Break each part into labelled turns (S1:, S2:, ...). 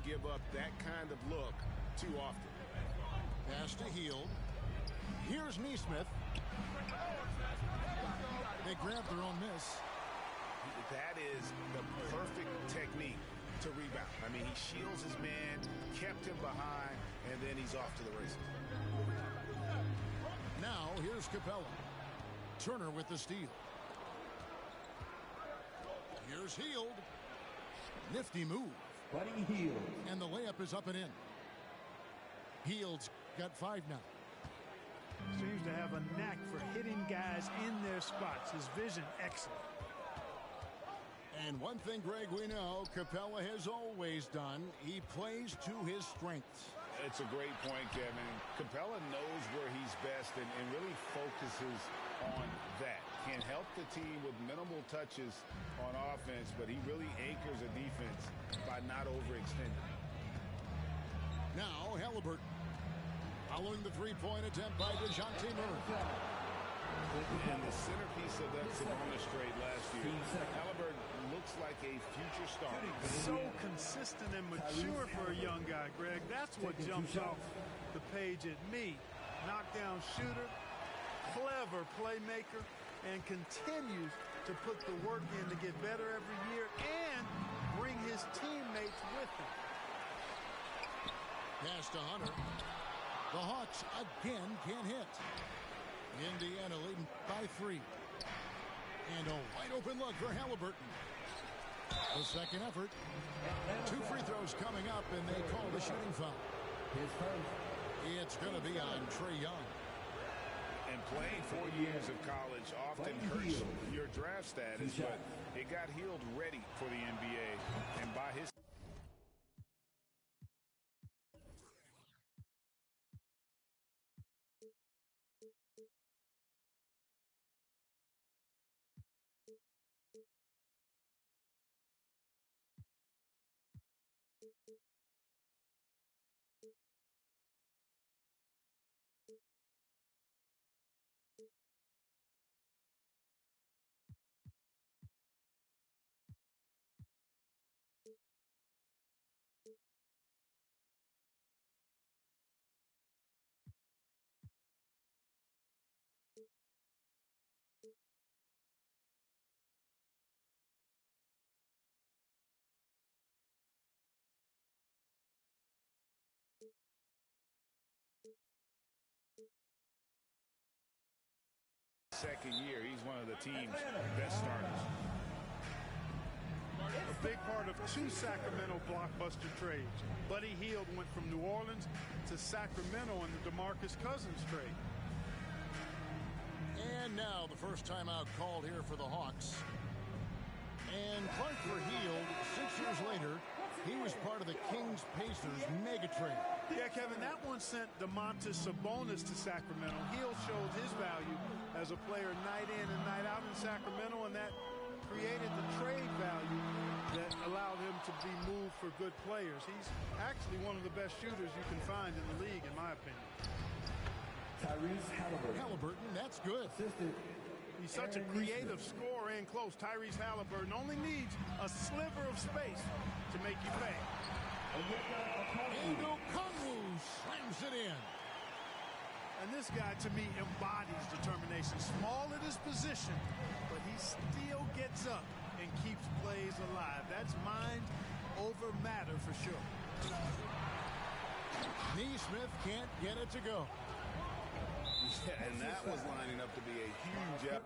S1: to give up that kind of look too often.
S2: Pass to Hield. Here's Neesmith. They grab their own miss.
S1: That is the perfect technique to rebound. I mean, he shields his man, kept him behind, and then he's off to the races.
S2: Now, here's Capella. Turner with the steal. Here's Hield. Nifty move.
S3: Buddy Hield.
S2: And the layup is up and in. Hield's got 5 now.
S4: Seems to have a knack for hitting guys in their spots. His vision, excellent.
S2: And one thing, Greg, we know Capella has always done. He plays to his strengths.
S1: It's a great point, Kevin. Capella knows where he's best and really focuses on that. Can help the team with minimal touches on offense, but he really anchors a defense by not overextending.
S2: Now, Halliburton. Following the three-point attempt by DeJounte Murray.
S1: And the centerpiece of that Sabonis trade last year, Halliburton looks like a future star.
S4: So consistent and mature for a young guy, Greg. That's what jumps off the page at me. Knockdown shooter, clever playmaker, and continues to put the work in to get better every year and bring his teammates with him.
S2: Pass to Hunter. The Hawks again can't hit. Indiana leading by 3. And a wide open look for Halliburton. The second effort. 2 free throws coming up, and they call the shooting foul. It's going to be on Trae Young.
S1: And playing 4 years of college often hurts your draft status, but it got Hield ready for the NBA. And by his second year, he's one of the team's best starters.
S4: A big part of 2 Sacramento blockbuster trades. Buddy Hield went from New Orleans to Sacramento in the DeMarcus Cousins trade.
S2: And now the first timeout called here for the Hawks. And Clark for Hield, 6 years later, he was part of the Kings-Pacers mega trade.
S4: Yeah, Kevin, that one sent Domantas Sabonis to Sacramento. Hield showed his value as a player night in and night out in Sacramento, and that created the trade value that allowed him to be moved for good players. He's actually one of the best shooters you can find in the league, in my opinion.
S3: Tyrese Halliburton.
S2: Halliburton, that's good.
S3: Assisted.
S4: He's such a creative scorer and close. Tyrese Halliburton only needs a sliver of space to make you pay.
S2: And Okongwu slams it in.
S4: And this guy, to me, embodies determination. Small at his position, but he still gets up and keeps plays alive. That's mind over matter for sure.
S2: Neesmith can't get it to go.
S1: Yeah, and that was lining up to be a huge effort.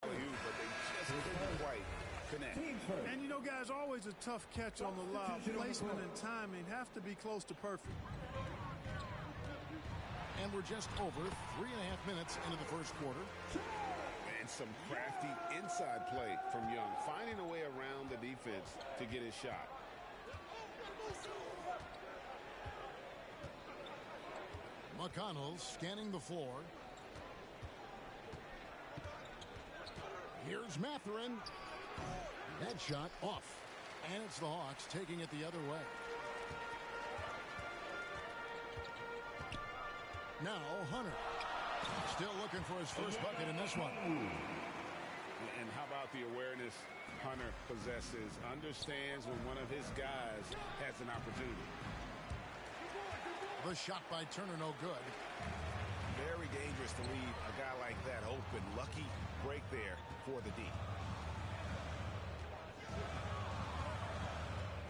S1: But they just couldn't quite connect.
S4: And you know, guys, always a tough catch on the lob. Placement and timing have to be close to perfect.
S2: And we're just over 3.5 minutes into the first quarter.
S1: And some crafty inside play from Young, finding a way around the defense to get his shot.
S2: McConnell scanning the floor. Here's Mathurin. That shot off. And it's the Hawks taking it the other way. Now Hunter. Still looking for his first bucket in this one.
S1: And how about the awareness Hunter possesses? Understands when one of his guys has an opportunity.
S2: The shot by Turner, no good.
S1: Very dangerous to leave a guy like that open. Lucky break there for the D.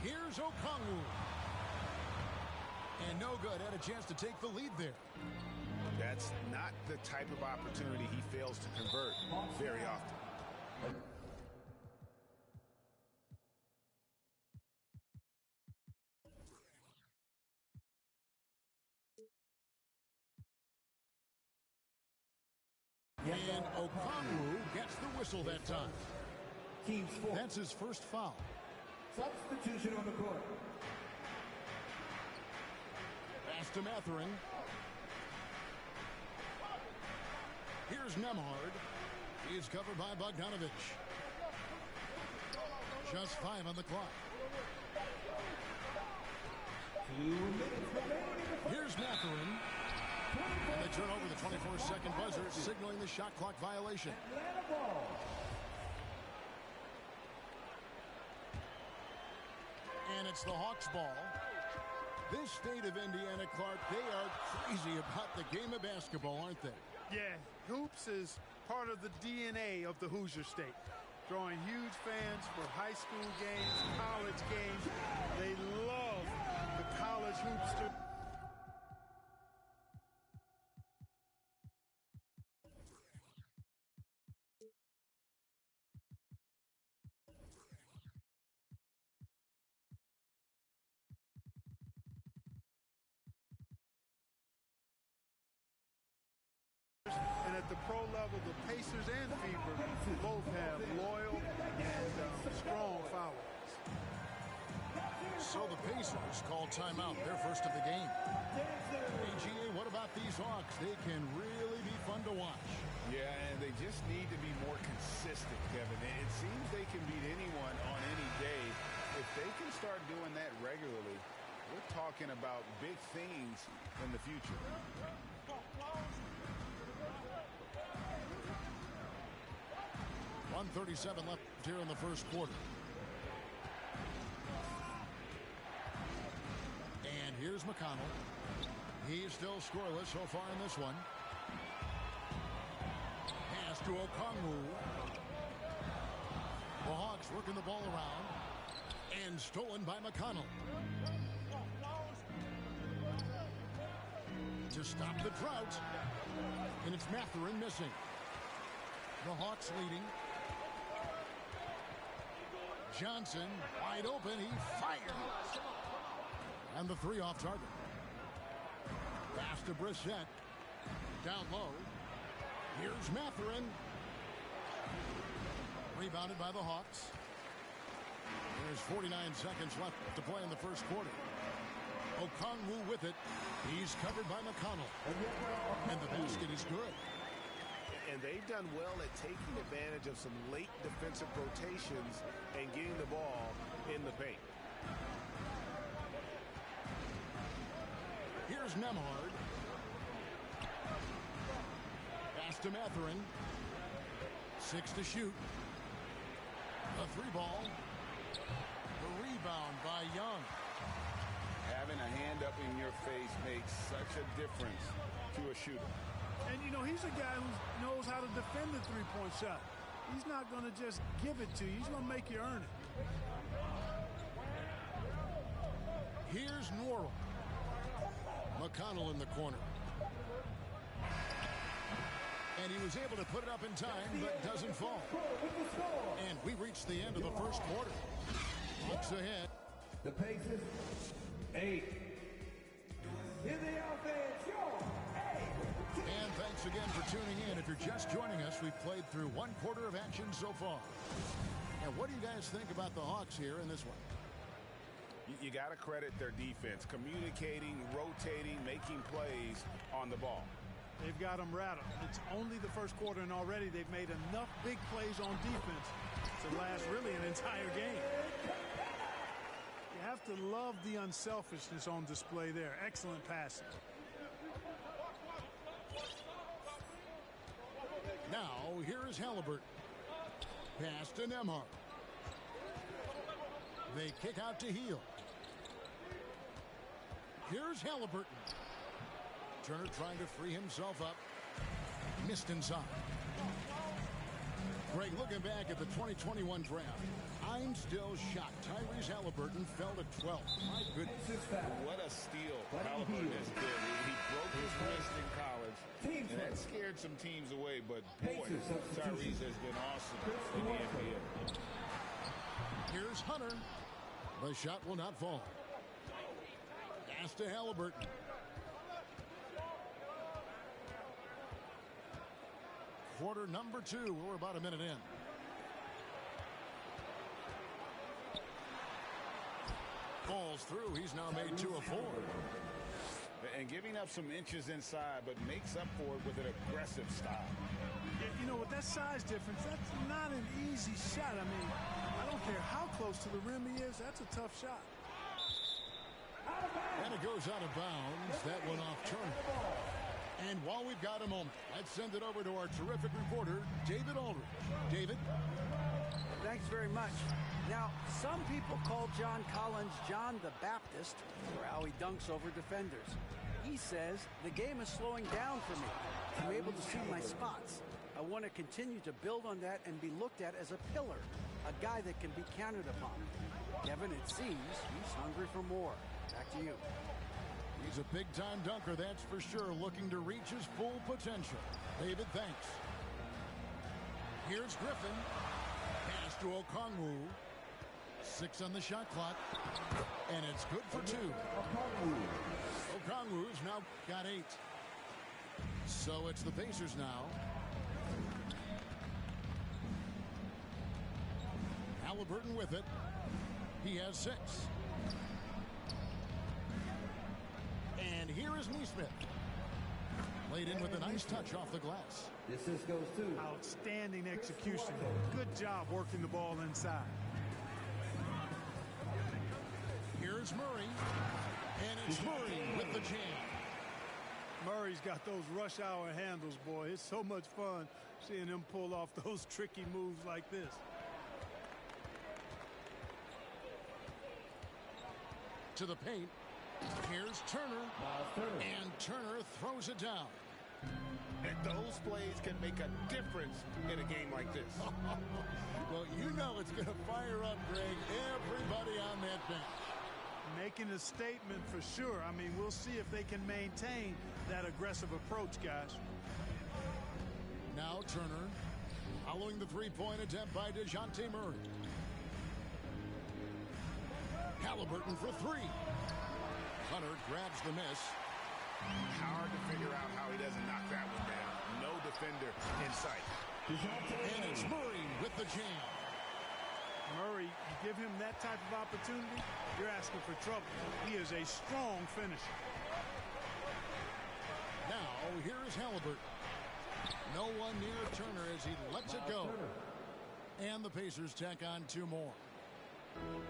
S2: Here's Okongwu. And no good. Had a chance to take the lead there.
S1: That's not the type of opportunity he fails to convert very often.
S2: And Okongwu gets the whistle that time.
S3: Teams 4.
S2: That's his first foul.
S3: Substitution on the court.
S2: Pass to Mathurin. Here's Nembhard. He's covered by Bogdanovich. Just 5 on the clock.
S3: 2 minutes remaining.
S2: Here's Mathurin. And they turn over the 24-second buzzer, signaling the shot clock violation.
S3: Atlanta ball.
S2: And it's the Hawks ball. This state of Indiana, Clark, they are crazy about the game of basketball, aren't they?
S4: Yeah, hoops is part of the DNA of the Hoosier State. Drawing huge fans for high school games, college games. They love the college hoopster. And at the pro level, the Pacers and Fever both have loyal and strong followers.
S2: So the Pacers call timeout, their first of the game. AGA, what about these Hawks? They can really be fun to watch.
S1: Yeah, and they just need to be more consistent, Kevin. It seems they can beat anyone on any day. If they can start doing that regularly, we're talking about big things in the future.
S2: .137 left here in the first quarter. And here's McConnell. He's still scoreless so far in this one. Pass to Okongwu. The Hawks working the ball around. And stolen by McConnell. To stop the drought. And it's Mathurin missing. The Hawks leading. Johnson wide open. He fires. And the 3 off target. Pass to Brissett. Down low. Here's Mathurin. Rebounded by the Hawks. There's 49 seconds left to play in the first quarter. Okongwu with it. He's covered by McConnell. And the basket is good.
S5: And they've done well at taking advantage of some late defensive rotations and getting the ball in the paint.
S2: Here's Nembhard. Pass to Mathurin. 6 to shoot. A 3 ball. The rebound by Young.
S1: Having a hand up in your face makes such a difference to a shooter.
S4: And, you know, he's a guy who knows how to defend the three-point shot. He's not going to just give it to you. He's going to make you earn it.
S2: Here's Norrell. McConnell in the corner. And he was able to put it up in time, but doesn't fall. And we reached the end of the first quarter. Hawks ahead.
S3: The Pacers, 8. In the offense,
S2: And thanks again for tuning in. If you're just joining us, we've played through 1 quarter of action so far. And what do you guys think about the Hawks here in this one?
S1: You got to credit their defense, communicating, rotating, making plays on the ball.
S4: They've got them rattled. It's only the first quarter, and already they've made enough big plays on defense to last really an entire game. You have to love the unselfishness on display there. Excellent passing.
S2: Now, here is Halliburton. Pass to Nembhard. They kick out to Hield. Here's Halliburton. Turner trying to free himself up. Missed inside. Greg, looking back at the 2021 draft, I'm still shocked. Tyrese Halliburton fell to 12. My goodness.
S1: What a steal Halliburton has been. He broke his wrist in college, and that scared some teams away, but boy, Tyrese has been awesome in the NBA.
S2: Here's Hunter. The shot will not fall. Pass to Halliburton. Quarter number 2. We're about a minute in. Falls through. He's now made 2 of 4.
S1: And giving up some inches inside, but makes up for it with an aggressive style.
S4: You know, with that size difference, that's not an easy shot. I mean, I don't care how close to the rim he is. That's a tough shot.
S2: And it goes out of bounds. That went off Turner. And while we've got a moment, let's send it over to our terrific reporter, David Aldridge. David?
S6: Thanks very much. Now, some people call John Collins John the Baptist for how he dunks over defenders. He says, the game is slowing down for me. I'm able to see my spots. I want to continue to build on that and be looked at as a pillar, a guy that can be counted upon. Kevin, it seems he's hungry for more. Back to you.
S2: He's a big-time dunker, that's for sure, looking to reach his full potential. David, thanks. Here's Griffin. Pass to Okongwu. 6 on the shot clock. And it's good for 2. Okongwu's now got 8. So it's the Pacers now. Halliburton with it. He has 6. And here is Nesmith. Laid in with a nice touch off the glass.
S3: This goes to
S4: Outstanding execution. Good job working the ball inside.
S2: Here's Murray. And it's Murray with the jam.
S4: Murray's got those rush hour handles, boy. It's so much fun seeing him pull off those tricky moves like this.
S2: To the paint. Here's Turner. And Turner throws it down.
S5: And those plays can make a difference in a game like this.
S2: Well, you know it's going to fire up, Greg, everybody on that bench.
S4: Making a statement for sure. I mean, we'll see if they can maintain that aggressive approach, guys.
S2: Now Turner, following the three-point attempt by DeJounte Murray. Halliburton for 3. Hunter grabs the miss.
S1: Hard to figure out how he doesn't knock that one down. No defender in sight.
S2: And it's Murray with the jam.
S4: Murray, you give him that type of opportunity, you're asking for trouble. He is a strong finisher.
S2: Now, here is Halliburton. No one near Turner as he lets it go. And the Pacers tack on 2 more.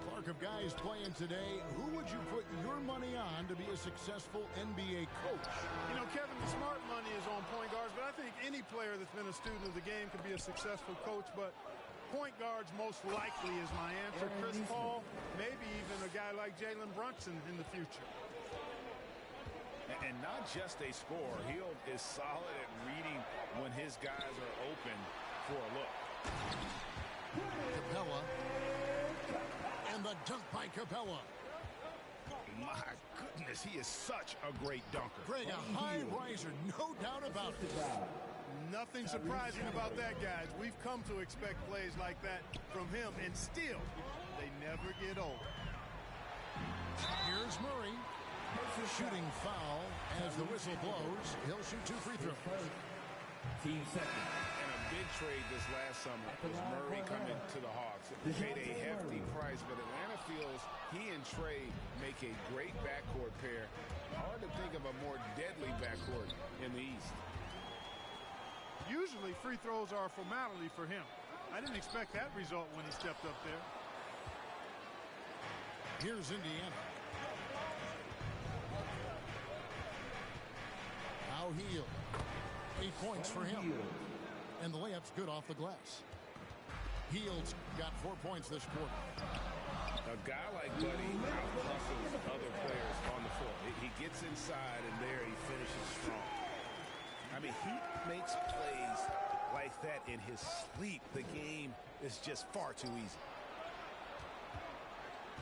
S2: Clark, of guys playing today, who would you put your money on to be a successful NBA coach?
S4: You know, Kevin, the smart money is on point guards, but I think any player that's been a student of the game can be a successful coach, but point guards most likely is my answer. Chris Paul, maybe even a guy like Jalen Brunson in the future.
S1: And not just a scorer. Hield is solid at reading when his guys are open for a look.
S2: Capella. And the dunk by Capella.
S1: My goodness, he is such a great dunker.
S2: Greg, a high riser, no doubt about it.
S4: Nothing surprising about that, guys. We've come to expect plays like that from him, and still, they never get old.
S2: Here's Murray. Shooting foul as the whistle blows. He'll shoot 2 free throws.
S3: Team second.
S1: And a big trade this last summer was Murray coming to the Hawks. It paid a hefty price, but Atlanta feels he and Trey make a great backcourt pair. Hard to think of a more deadly backcourt in the East.
S4: Usually free throws are a formality for him. I didn't expect that result when he stepped up there.
S2: Here's Indiana. Now Hield. 8 points for him. And the layup's good off the glass. Hield's got 4 points this quarter.
S1: A guy like Buddy out-hustles other players on the floor. He gets inside, and there he finishes strong. I mean, he makes plays like that in his sleep. The game is just far too easy.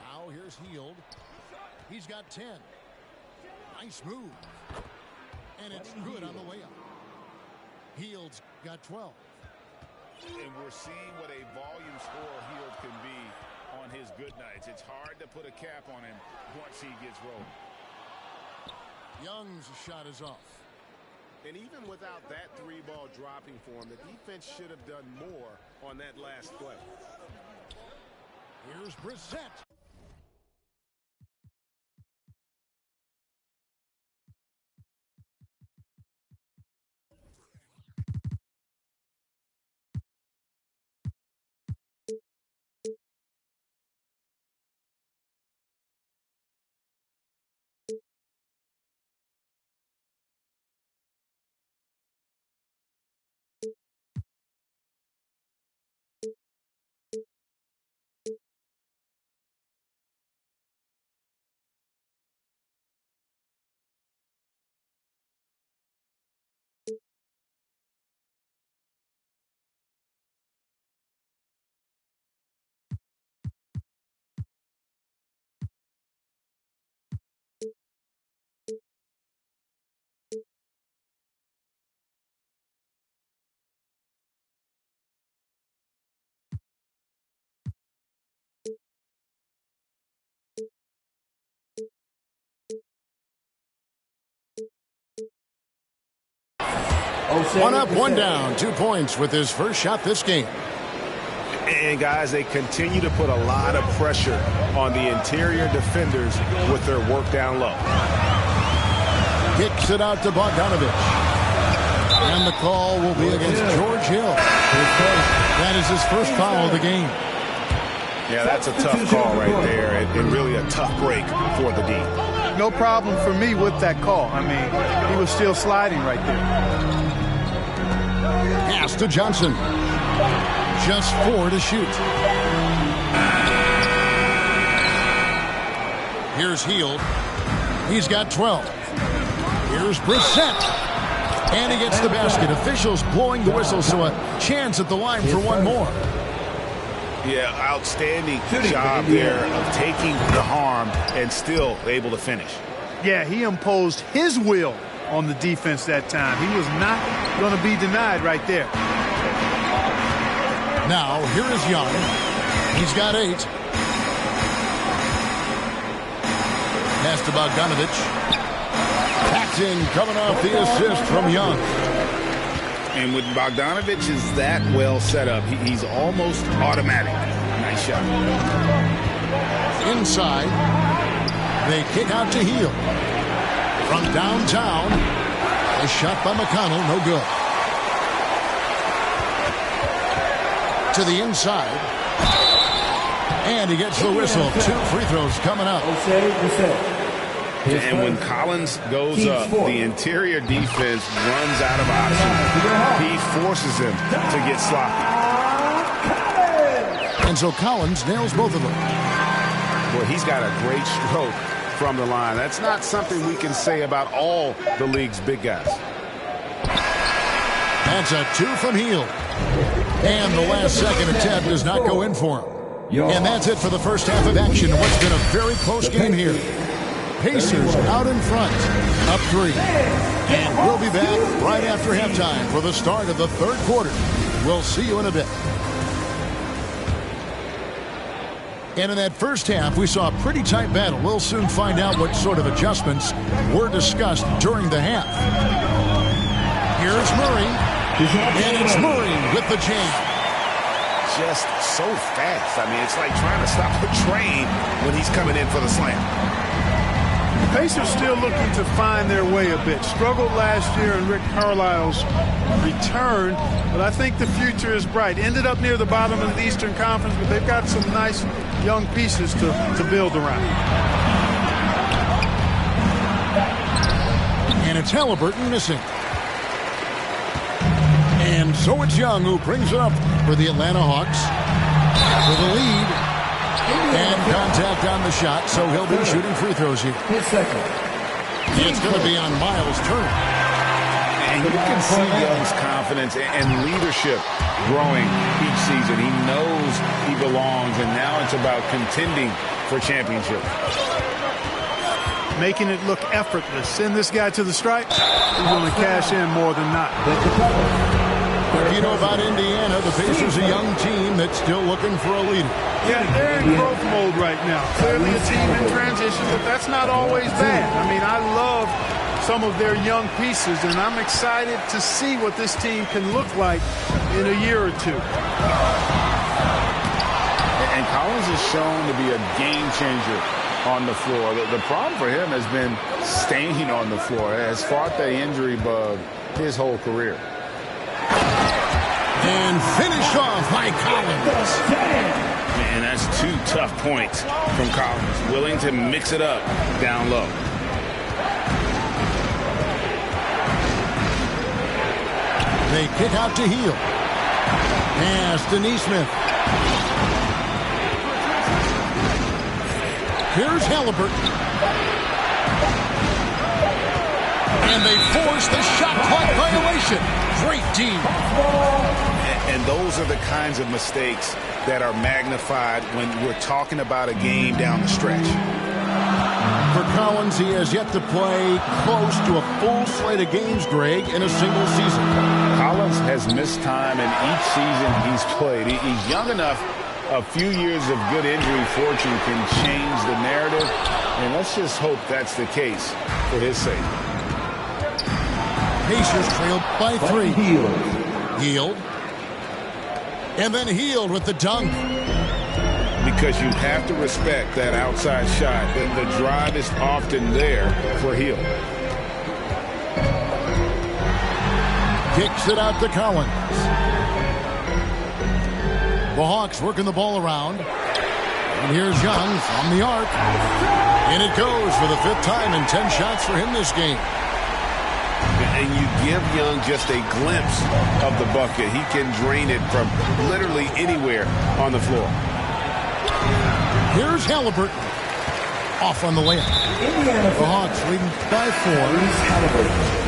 S2: Now here's Hield. He's got 10. Nice move. And it's good on the layup. Hield's got 12.
S1: And we're seeing what a volume scorer Hield can be on his good nights. It's hard to put a cap on him once he gets rolling.
S2: Young's shot is off.
S5: And even without that three-ball dropping for him, the defense should have done more on that last play.
S2: Here's Brissett. One up, one down. 2 points with his first shot this game.
S5: And, guys, they continue to put a lot of pressure on the interior defenders with their work down low.
S2: Kicks it out to Bogdanovich. And the call will be against George Hill. That is his first foul of the game.
S5: Yeah, that's a tough call right there, and really a tough break for the D.
S4: No problem for me with that call. I mean, he was still sliding right there.
S2: Pass to Johnson. Just 4 to shoot. Here's Hield. He's got 12. Here's Brissett. And he gets the basket. Officials blowing the whistle, so a chance at the line for one more.
S5: Yeah, outstanding job there of taking the harm and still able to finish.
S4: Yeah, he imposed his will on the defense that time. He was not going to be denied right there.
S2: Now, here is Young. He's got 8. Pass to Bogdanovich. Paxton coming off the assist from Young.
S1: And with Bogdanovich is that well set up, he's almost automatic. Nice shot.
S2: Inside, they kick out to Hield. From downtown, a shot by McConnell, no good. To the inside, and he gets the whistle. 2 free throws coming up.
S1: And when Collins goes up, the interior defense runs out of options. He forces him to get sloppy.
S2: And so Collins nails both of them.
S5: Well, he's got a great stroke from the line. That's not something we can say about all the league's big guys.
S2: That's a 2 from Hield. And the last second attempt does not go in for him. And that's it for the first half of action. What's been a very close game here. Pacers out in front, up 3. And we'll be back right after halftime for the start of the third quarter. We'll see you in a bit. And in that first half, we saw a pretty tight battle. We'll soon find out what sort of adjustments were discussed during the half. Here's Murray. And it's Murray with the jam.
S5: Just so fast. I mean, it's like trying to stop a train when he's coming in for the slam.
S4: The Pacers still looking to find their way a bit. Struggled last year in Rick Carlisle's return, but I think the future is bright. Ended up near the bottom of the Eastern Conference, but they've got some nice young pieces to build around. And
S2: it's Halliburton missing. And So it's Young who brings up for the Atlanta Hawks for the lead. And contact on the shot, so he'll be shooting free throws here. It's going to be on Miles Turner.
S1: And you can see Young's confidence and leadership growing each season. He knows he belongs, and now it's about contending for championships.
S4: Making it look effortless. Send this guy to the stripe. He's going to cash in more than not.
S2: You know about Indiana, the Pacers, a young team that's still looking for a leader.
S4: Yeah, they're in growth mode right now. Clearly a team in transition, but that's not always bad. I mean, I love some of their young pieces, and I'm excited to see what this team can look like in a year or two.
S1: And Collins is shown to be a game changer on the floor. The problem for him has been staying on the floor. He has fought the injury bug his whole career.
S2: And finished off by Collins.
S1: And that's 2 tough points from Collins. Willing to mix it up down low.
S2: They kick out to Hield. Pass to Nesmith. Here's Halliburton. And they force the shot clock violation. Great D.
S1: And those are the kinds of mistakes that are magnified when we're talking about a game down the stretch.
S2: For Collins, he has yet to play close to a full slate of games, Greg, in a single season.
S1: Collins has missed time in each season he's played. He's young enough. A few years of good injury fortune can change the narrative, and let's just hope that's the case for his sake.
S2: Pacers trailed by 3. Hield. And then Hield with the dunk.
S1: Because you have to respect that outside shot. The drive is often there for Hield.
S2: Kicks it out to Collins. The Hawks working the ball around. And here's Young from the arc. And it goes for the 5th time and 10 shots for him this game.
S1: And you give Young just a glimpse of the bucket. He can drain it from literally anywhere on the floor.
S2: Here's Halliburton. Off on the layup. The Hawks leading by 4.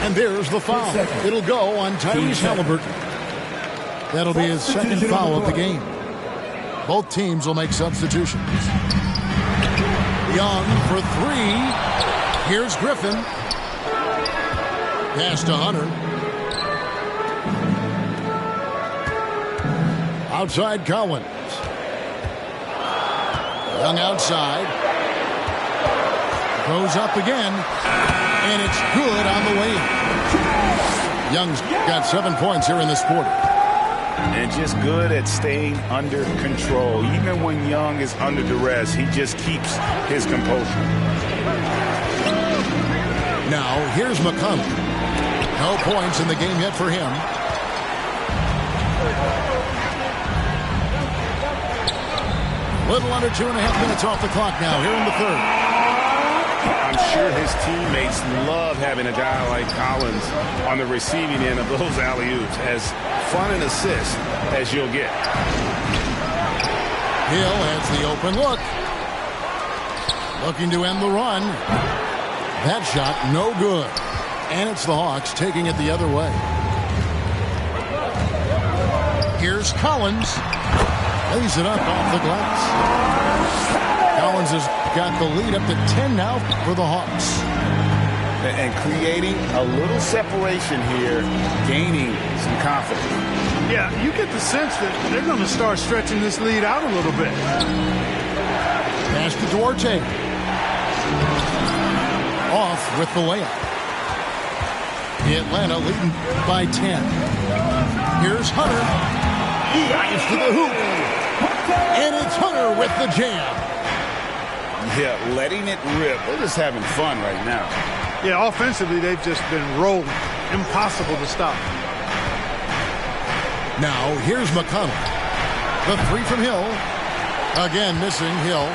S2: And there's the foul. It'll go on Tyrese Halliburton. That'll be his 2nd foul of the game. Both teams will make substitutions. Young for 3. Here's Griffin. Pass to Hunter. Outside Collins. Young outside. Goes up again. And it's good on the way in. Young's got 7 points here in this quarter.
S1: And just good at staying under control. Even when Young is under duress, he just keeps his composure.
S2: Now, here's McConnell. No points in the game yet for him. Little under 2.5 minutes off the clock now here in the 3rd.
S1: I'm sure his teammates love having a guy like Collins on the receiving end of those alley-oops. As fun an assist as you'll get.
S2: Hill has the open look. Looking to end the run. That shot no good. And it's the Hawks taking it the other way. Here's Collins. Lays it up off the glass. Collins has got the lead up to 10 now for the Hawks.
S1: And creating a little separation here, gaining some confidence.
S4: Yeah, you get the sense that they're going to start stretching this lead out a little bit.
S2: Pass to Duarte. Off with the layup. Atlanta leading by 10. Here's Hunter. Drives to the hoop. And it's Hunter with the jam.
S1: Yeah, letting it rip. They're just having fun right now.
S4: Yeah, offensively, they've just been rolling. Impossible to stop.
S2: Now, here's McConnell. The 3 from Hill. Again, missing Hill.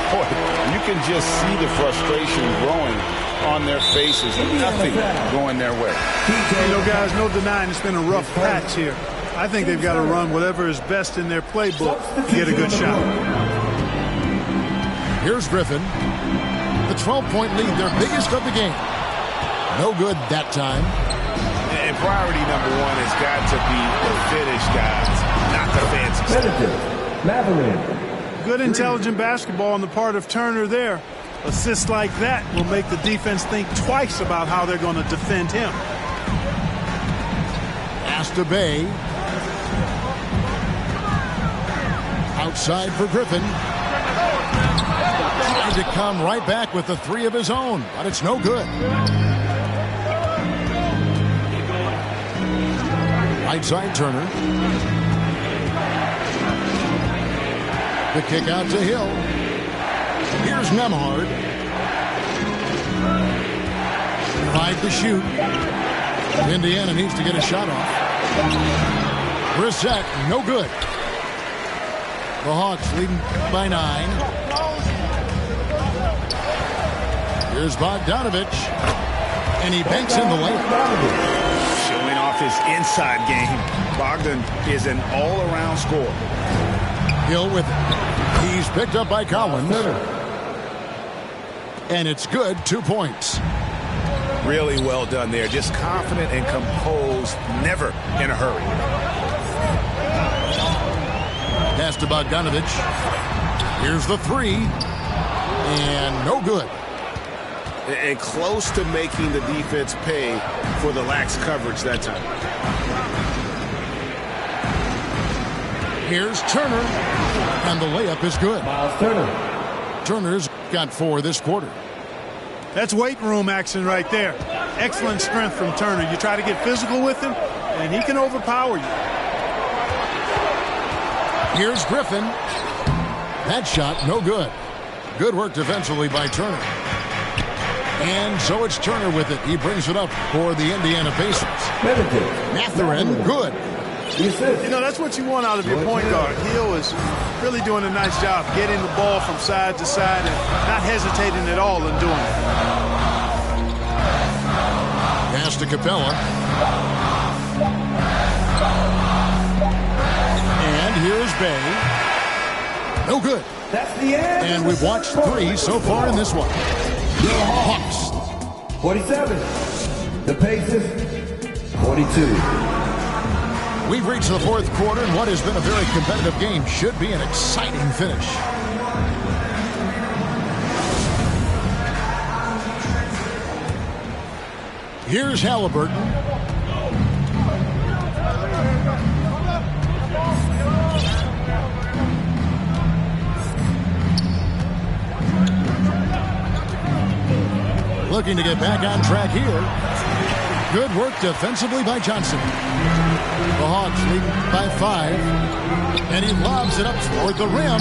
S1: Boy, you can just see the frustration growing on their faces. Nothing going their way.
S4: You know, guys, no denying it's been a rough patch here. I think they've got to run whatever is best in their playbook to get a good shot.
S2: Here's Griffin. The 12-point lead, their biggest of the game. No good that time.
S5: And priority number one has got to be the finish, guys, not the fancy stuff.
S3: Matherin.
S4: Good intelligent basketball on the part of Turner there. Assists like that will make the defense think twice about how they're going to defend him.
S2: Asta Bay. Outside for Griffin. Trying to come right back with the three of his own, but it's no good. Right side Turner. The kick out to Hill. Here's Nembhard. Tried to shoot. Indiana needs to get a shot off. Brissett, no good. The Hawks leading by 9. Here's Bogdanovich. And he banks in the layup.
S1: Showing off his inside game. Bogdan is an all-around scorer.
S2: Hill with it. He's picked up by Collins. And it's good. 2 points.
S5: Really well done there. Just confident and composed, never in a hurry.
S2: Pass to Bogdanovich. Here's the three. And no good.
S5: And close to making the defense pay for the lax coverage that time.
S2: Here's Turner. And the layup is good.
S3: Miles Turner.
S2: Turner's got 4 this quarter.
S4: That's weight room action right there. Excellent strength from Turner. You try to get physical with him, and he can overpower you.
S2: Here's Griffin. That shot, no good. Good work defensively by Turner. And so it's Turner with it. He brings it up for the Indiana Pacers. Matherin, good.
S4: You know, that's what you want out of your point guard. Hill is really doing a nice job getting the ball from side to side and not hesitating at all in doing it.
S2: Pass to Capella. And here's Bay. No good.
S3: That's the end.
S2: And we've watched 3 so far in this one. Hawks.
S3: 47. The Pacers, 42.
S2: We've reached the 4th quarter, and what has been a very competitive game should be an exciting finish. Here's Halliburton. Looking to get back on track here. Good work defensively by Johnson. The Hawks lead by 5. And he lobs it up toward the rim.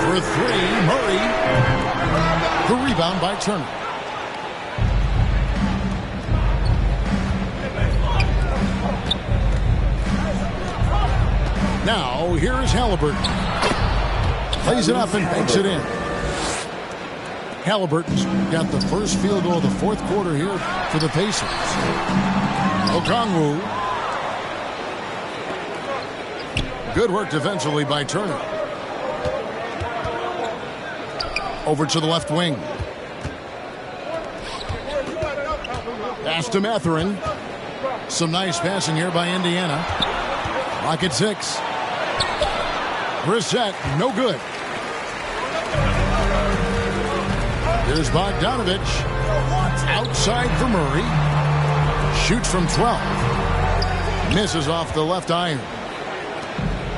S2: For 3, Murray. The rebound by Turner. Now, here's Halliburton. Plays it up and banks it in. Halliburton's got the first field goal of the 4th quarter here for the Pacers. Okongwu. Good work defensively by Turner. Over to the left wing. Pass to Matherin. Some nice passing here by Indiana. Lock at 6. Brissett, no good. Here's Bogdanovich. Outside for Murray. Shoots from 12. Misses off the left iron.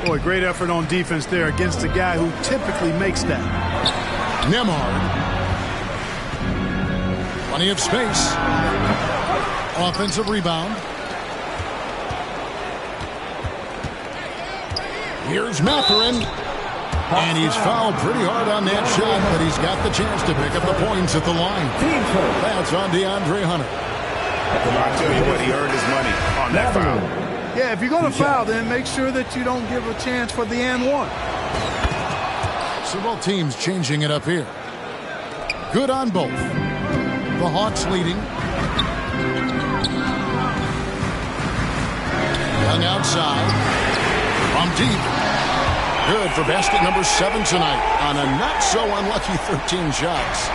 S4: Boy, great effort on defense there against a guy who typically makes that.
S2: Nembhard. Plenty of space. Offensive rebound. Here's Matherin. And he's fouled pretty hard on that shot, but he's got the chance to pick up the points at the line. That's on DeAndre Hunter.
S5: I'll tell you what, he earned his money on that foul.
S4: Yeah, if you're going to foul, then make sure that you don't give a chance for the and one.
S2: So both teams changing it up here. Good on both. The Hawks leading. Young outside. From deep. Good for basket number 7 tonight on a not-so-unlucky 13 shots.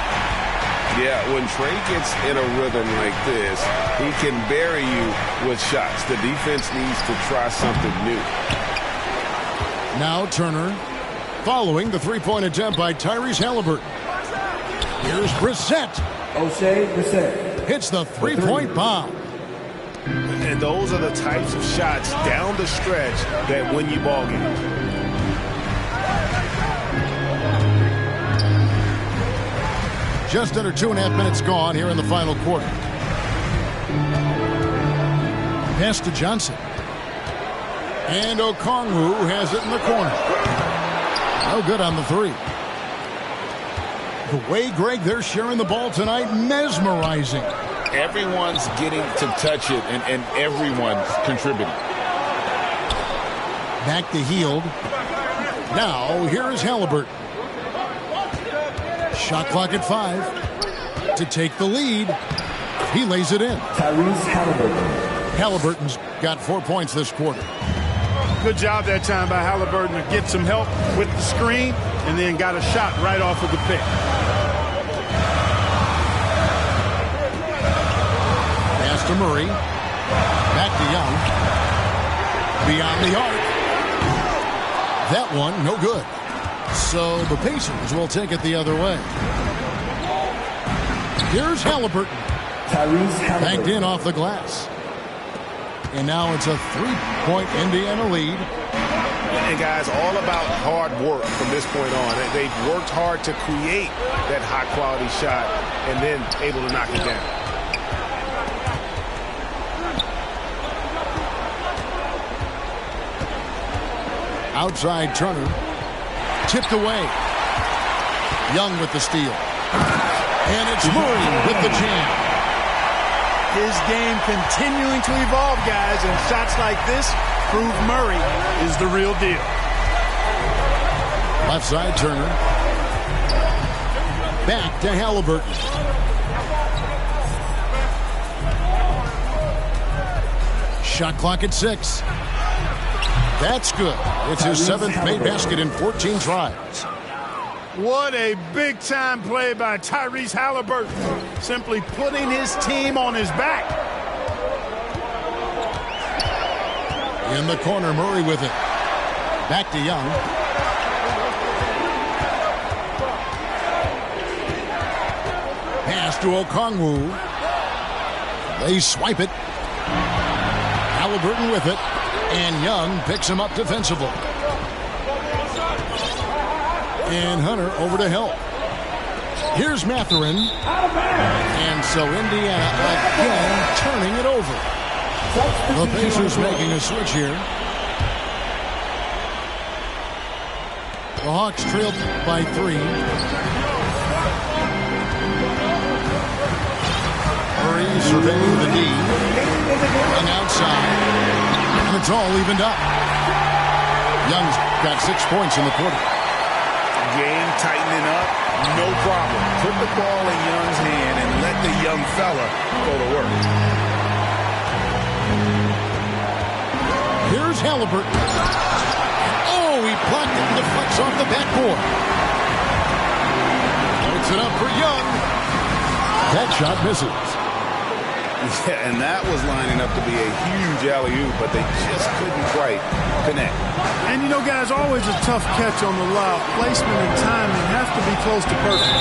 S5: Yeah, when Trey gets in a rhythm like this, he can bury you with shots. The defense needs to try something new.
S2: Now Turner, following the three-point attempt by Tyrese Halliburton. Here's Brissett.
S3: O'Shea Brissett
S2: Hits the three-point bomb.
S5: And those are the types of shots down the stretch that win you ball games.
S2: Just under 2.5 minutes gone here in the final quarter. Pass to Johnson. And Okongwu has it in the corner. No good on the three. The way, Greg, they're sharing the ball tonight, mesmerizing.
S1: Everyone's getting to touch it, and everyone's contributing.
S2: Back to Hield. Now, here is Halliburton. Shot clock at 5. To take the lead, he lays it in.
S3: Tyrese Halliburton.
S2: Halliburton's got 4 points this quarter.
S4: Good job that time by Halliburton to get some help with the screen and then got a shot right off of the pick.
S2: Pass to Murray. Back to Young. Beyond the arc. That one, no good. So the Pacers will take it the other way. Here's Halliburton.
S3: Tyrese Halliburton.
S2: Backed in off the glass. And now it's a 3-point Indiana lead.
S5: And guys, all about hard work from this point on. They've worked hard to create that high-quality shot and then able to knock it down.
S2: Outside Turner. Tipped away. Young with the steal. And it's Murray with the jam.
S4: His game continuing to evolve, guys, and shots like this prove Murray is the real deal.
S2: Left side Turner. Back to Halliburton. Shot clock at 6. That's good. It's his 7th made basket in 14 tries.
S4: What a big-time play by Tyrese Halliburton. Simply putting his team on his back.
S2: In the corner, Murray with it. Back to Young. Pass to Okongwu. They swipe it. Halliburton with it. And Young picks him up defensively. And Hunter over to help. Here's Mathurin. And so Indiana again turning it over. The Pacers making a switch here. The Hawks trailed by 3. Murray surveying the D. And outside. And it's all evened up. Young's got 6 points in the quarter.
S5: Game tightening up, no problem. Put the ball in Young's hand and let the young fella go to work.
S2: Here's Halliburton. Oh, he blocked it and deflects off the backboard. Puts it up for Young. That shot misses.
S1: Yeah, and that was lining up to be a huge alley-oop, but they just couldn't quite connect.
S4: And you know, guys, always a tough catch on the lob. Placement and timing have to be close to perfect.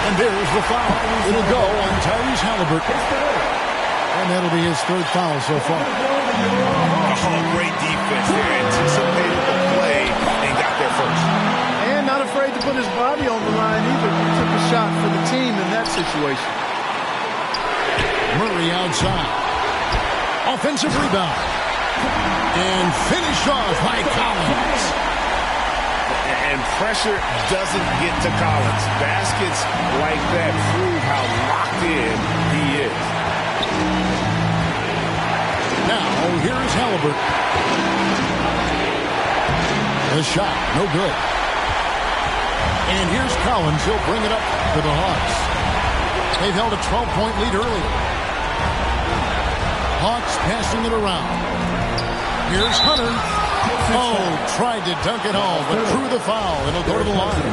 S2: And there's the foul. It'll go on Tyrese Halliburton. And that'll be his 3rd foul so far.
S5: Oh, great defense there. Anticipated the play and got there first.
S4: And not afraid to put his body on the line either. He took a shot for the team in that situation.
S2: Murray outside. Offensive rebound. And finished off by Collins.
S5: And pressure doesn't get to Collins. Baskets like that prove how locked in he is.
S2: Now, here's Halliburton. The shot, no good. And here's Collins. He'll bring it up to the Hawks. They've held a 12-point lead earlier. Hawks passing it around. Here's Hunter. Oh, tried to dunk it home, but drew the foul. It'll go to the line.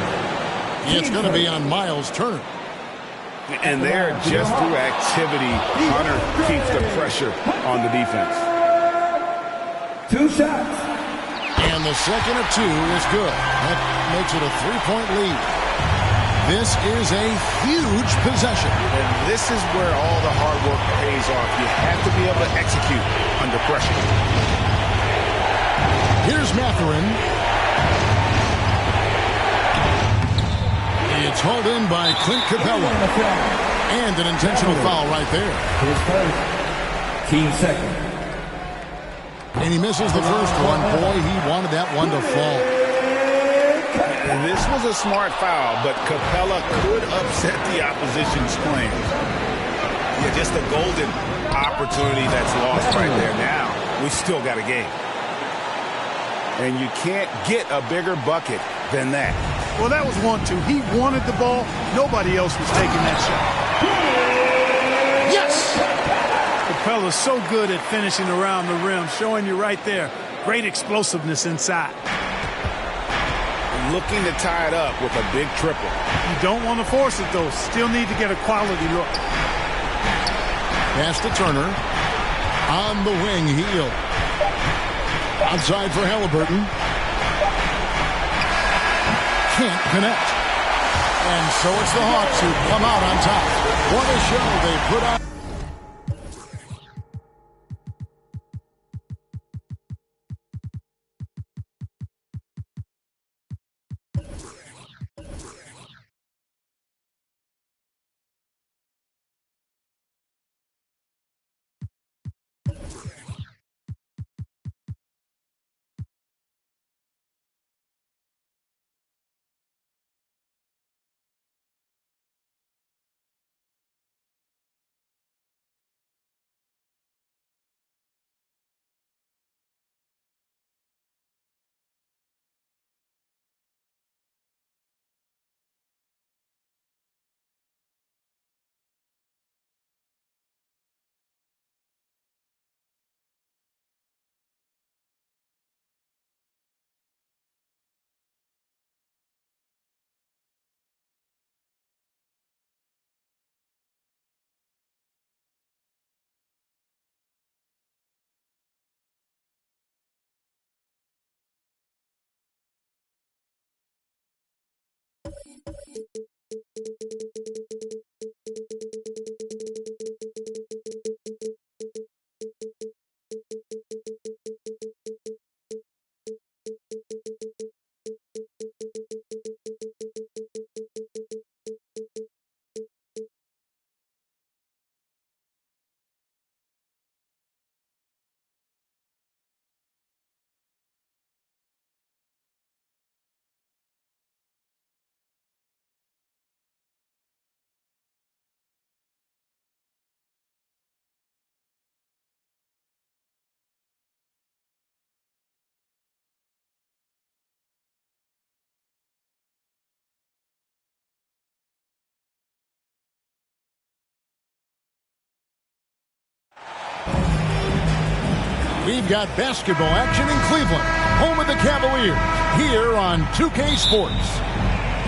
S2: It's going to be on Miles Turner.
S1: And there, just through activity, Hunter keeps the pressure on the defense.
S3: 2 shots.
S2: And the second of 2 is good. That makes it a 3-point lead. This is a huge possession.
S1: And this is where all the hard work pays off. You have to be able to execute under pressure.
S2: Here's Mathurin. It's hauled in by Clint Capella. And an intentional foul right there.
S3: His first. Team second.
S2: And he misses the first one. Boy, he wanted that one to fall.
S1: And this was a smart foul, but Capella could upset the opposition's plans. Yeah, just a golden opportunity that's lost right there. Now, we still got a game. And you can't get a bigger bucket than that.
S4: Well, that was 1-2. He wanted the ball. Nobody else was taking that shot. Yes! Capella's so good at finishing around the rim, showing you right there. Great explosiveness inside.
S1: Looking to tie it up with a big triple.
S4: You don't want to force it, though. Still need to get a quality look.
S2: Pass to Turner. On the wing, Heel. Outside for Halliburton. Can't connect. And so it's the Hawks who come out on top. What a show they put on. We've got basketball action in Cleveland, home of the Cavaliers, here on 2K Sports.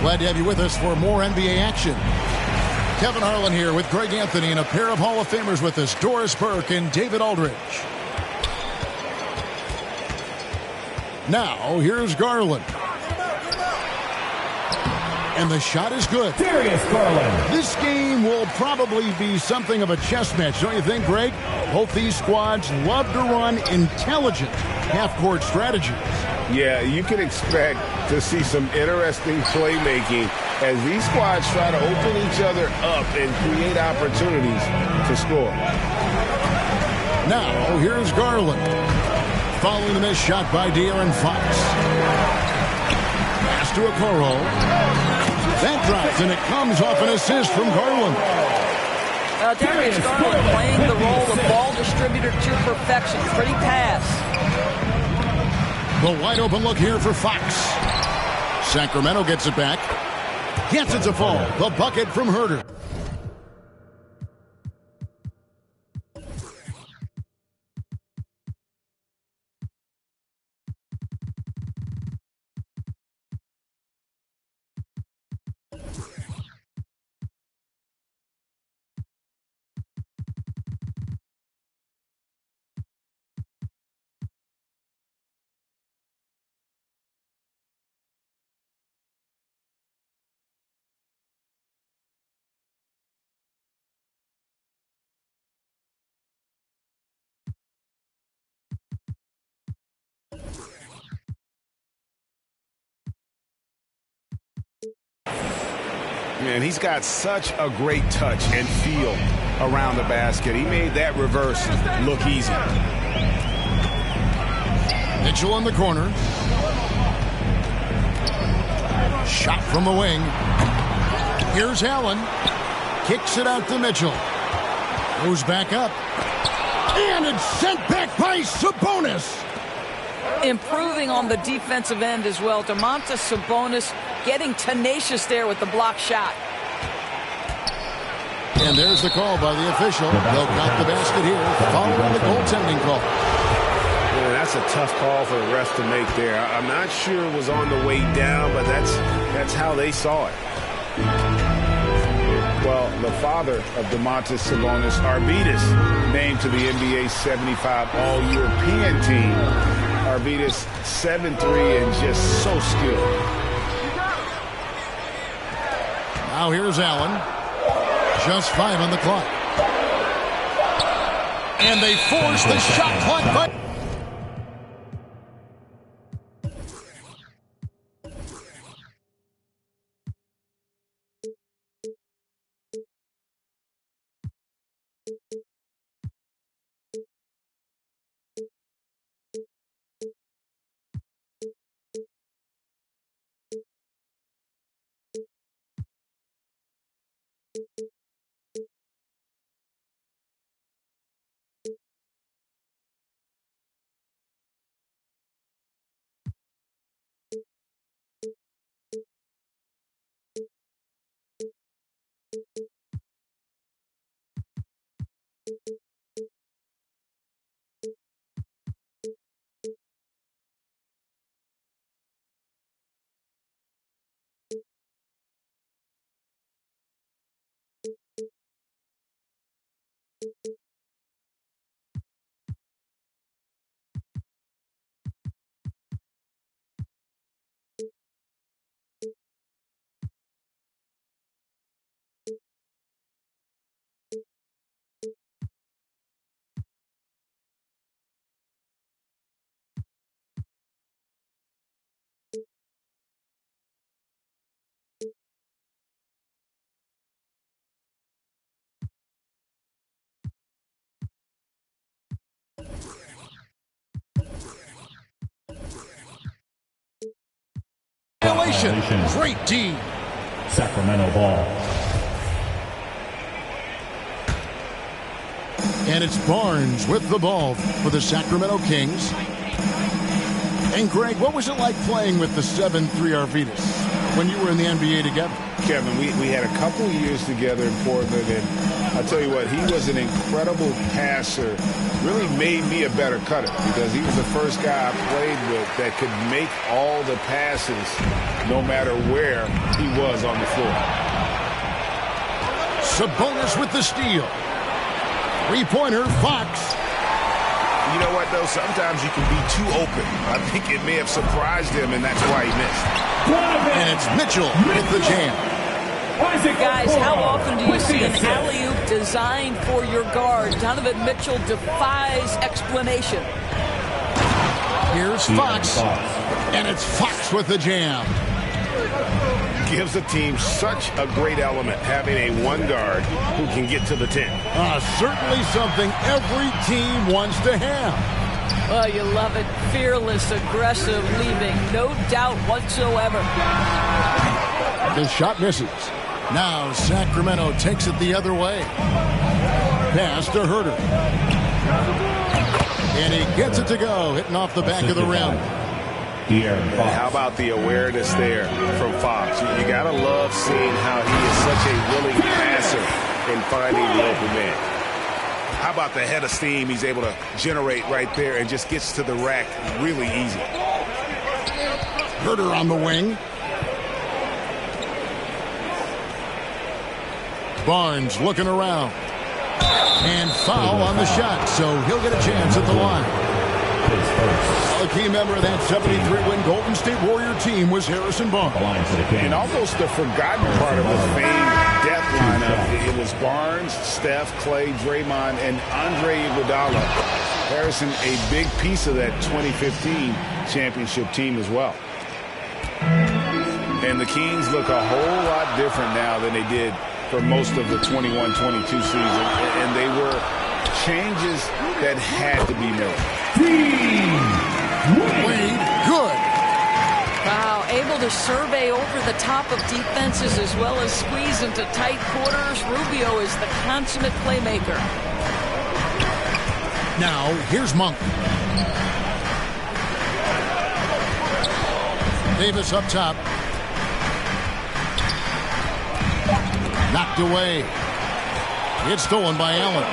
S2: Glad to have you with us for more NBA action. Kevin Harlan here with Greg Anthony and a pair of Hall of Famers with us, Doris Burke and David Aldridge. Now, here's Garland. And the shot is good.
S3: Darius Garland.
S2: This game will probably be something of a chess match, don't you think, Greg? Both these squads love to run intelligent half-court strategies.
S1: Yeah, you can expect to see some interesting playmaking as these squads try to open each other up and create opportunities to score.
S2: Now, here's Garland. Following the missed shot by De'Aaron Fox. Pass to Okoro. That drops, and it comes off an assist from Garland.
S7: Darius Garland playing the role of ball distributor to perfection. Pretty pass.
S2: The wide open look here for Fox. Sacramento gets it back. Gets it to fall. The bucket from Herter.
S5: Man, he's got such a great touch and feel around the basket. He made that reverse look easy.
S2: Mitchell in the corner. Shot from the wing. Here's Allen. Kicks it out to Mitchell. Goes back up. And it's sent back by Sabonis.
S7: Improving on the defensive end as well. Domantas Sabonis getting tenacious there with the block shot.
S2: And there's the call by the official. They'll count the basket here following the goaltending call.
S5: Yeah, that's a tough call for the ref to make there. I'm not sure it was on the way down, but that's how they saw it.
S1: Well, the father of Domantas Sabonis, Arvydas, named to the NBA 75 All-European team. Arvydas 7'3" and just so skilled.
S2: Now here's Allen. Just 5 on the clock. And they force the shot clock. Great D.
S3: Sacramento ball.
S2: And it's Barnes with the ball for the Sacramento Kings. And Greg, what was it like playing with the 7'3" Arvydas when you were in the NBA together?
S1: Kevin, we had a couple of years together in Portland, and I'll tell you what, he was an incredible passer. Really made me a better cutter because he was the first guy I played with that could make all the passes no matter where he was on the floor.
S2: Sabonis with the steal. Three-pointer, Fox.
S5: You know what, though? Sometimes you can be too open. I think it may have surprised him, and that's why he missed.
S2: And it's Mitchell with the jam.
S7: Guys, how often do you see an alley-oop designed for your guard? Donovan Mitchell defies explanation.
S2: Here's Fox. And it's Fox with the jam.
S5: Gives the team such a great element, having a one guard who can get to the 10.
S2: Certainly something every team wants to have.
S7: Oh, you love it. Fearless, aggressive, leaving. No doubt whatsoever.
S2: The shot misses. Now Sacramento takes it the other way. Pass to Herter. And he gets it to go, hitting off the back of the rim.
S3: De'Aaron Fox.
S5: How about the awareness there from Fox? You got to love seeing how he is such a willing passer in finding the open man. How about the head of steam he's able to generate right there and just gets to the rack really easy.
S2: Herter on the wing. Barnes looking around. And foul on the shot, so he'll get a chance at the line. A key member of that 73-win Golden State Warrior team was Harrison Barnes.
S1: And almost the forgotten part of the famed death lineup, it was Barnes, Steph, Clay, Draymond, and Andre Iguodala. Harrison, a big piece of that 2015 championship team as well. And the Kings look a whole lot different now than they did for most of the 21-22 season. And they were changes that had to be made.
S2: Wade, good.
S7: Wow, able to survey over the top of defenses as well as squeeze into tight quarters. Rubio is the consummate playmaker.
S2: Now, here's Monk. Davis up top. Knocked away. It's stolen by Allen.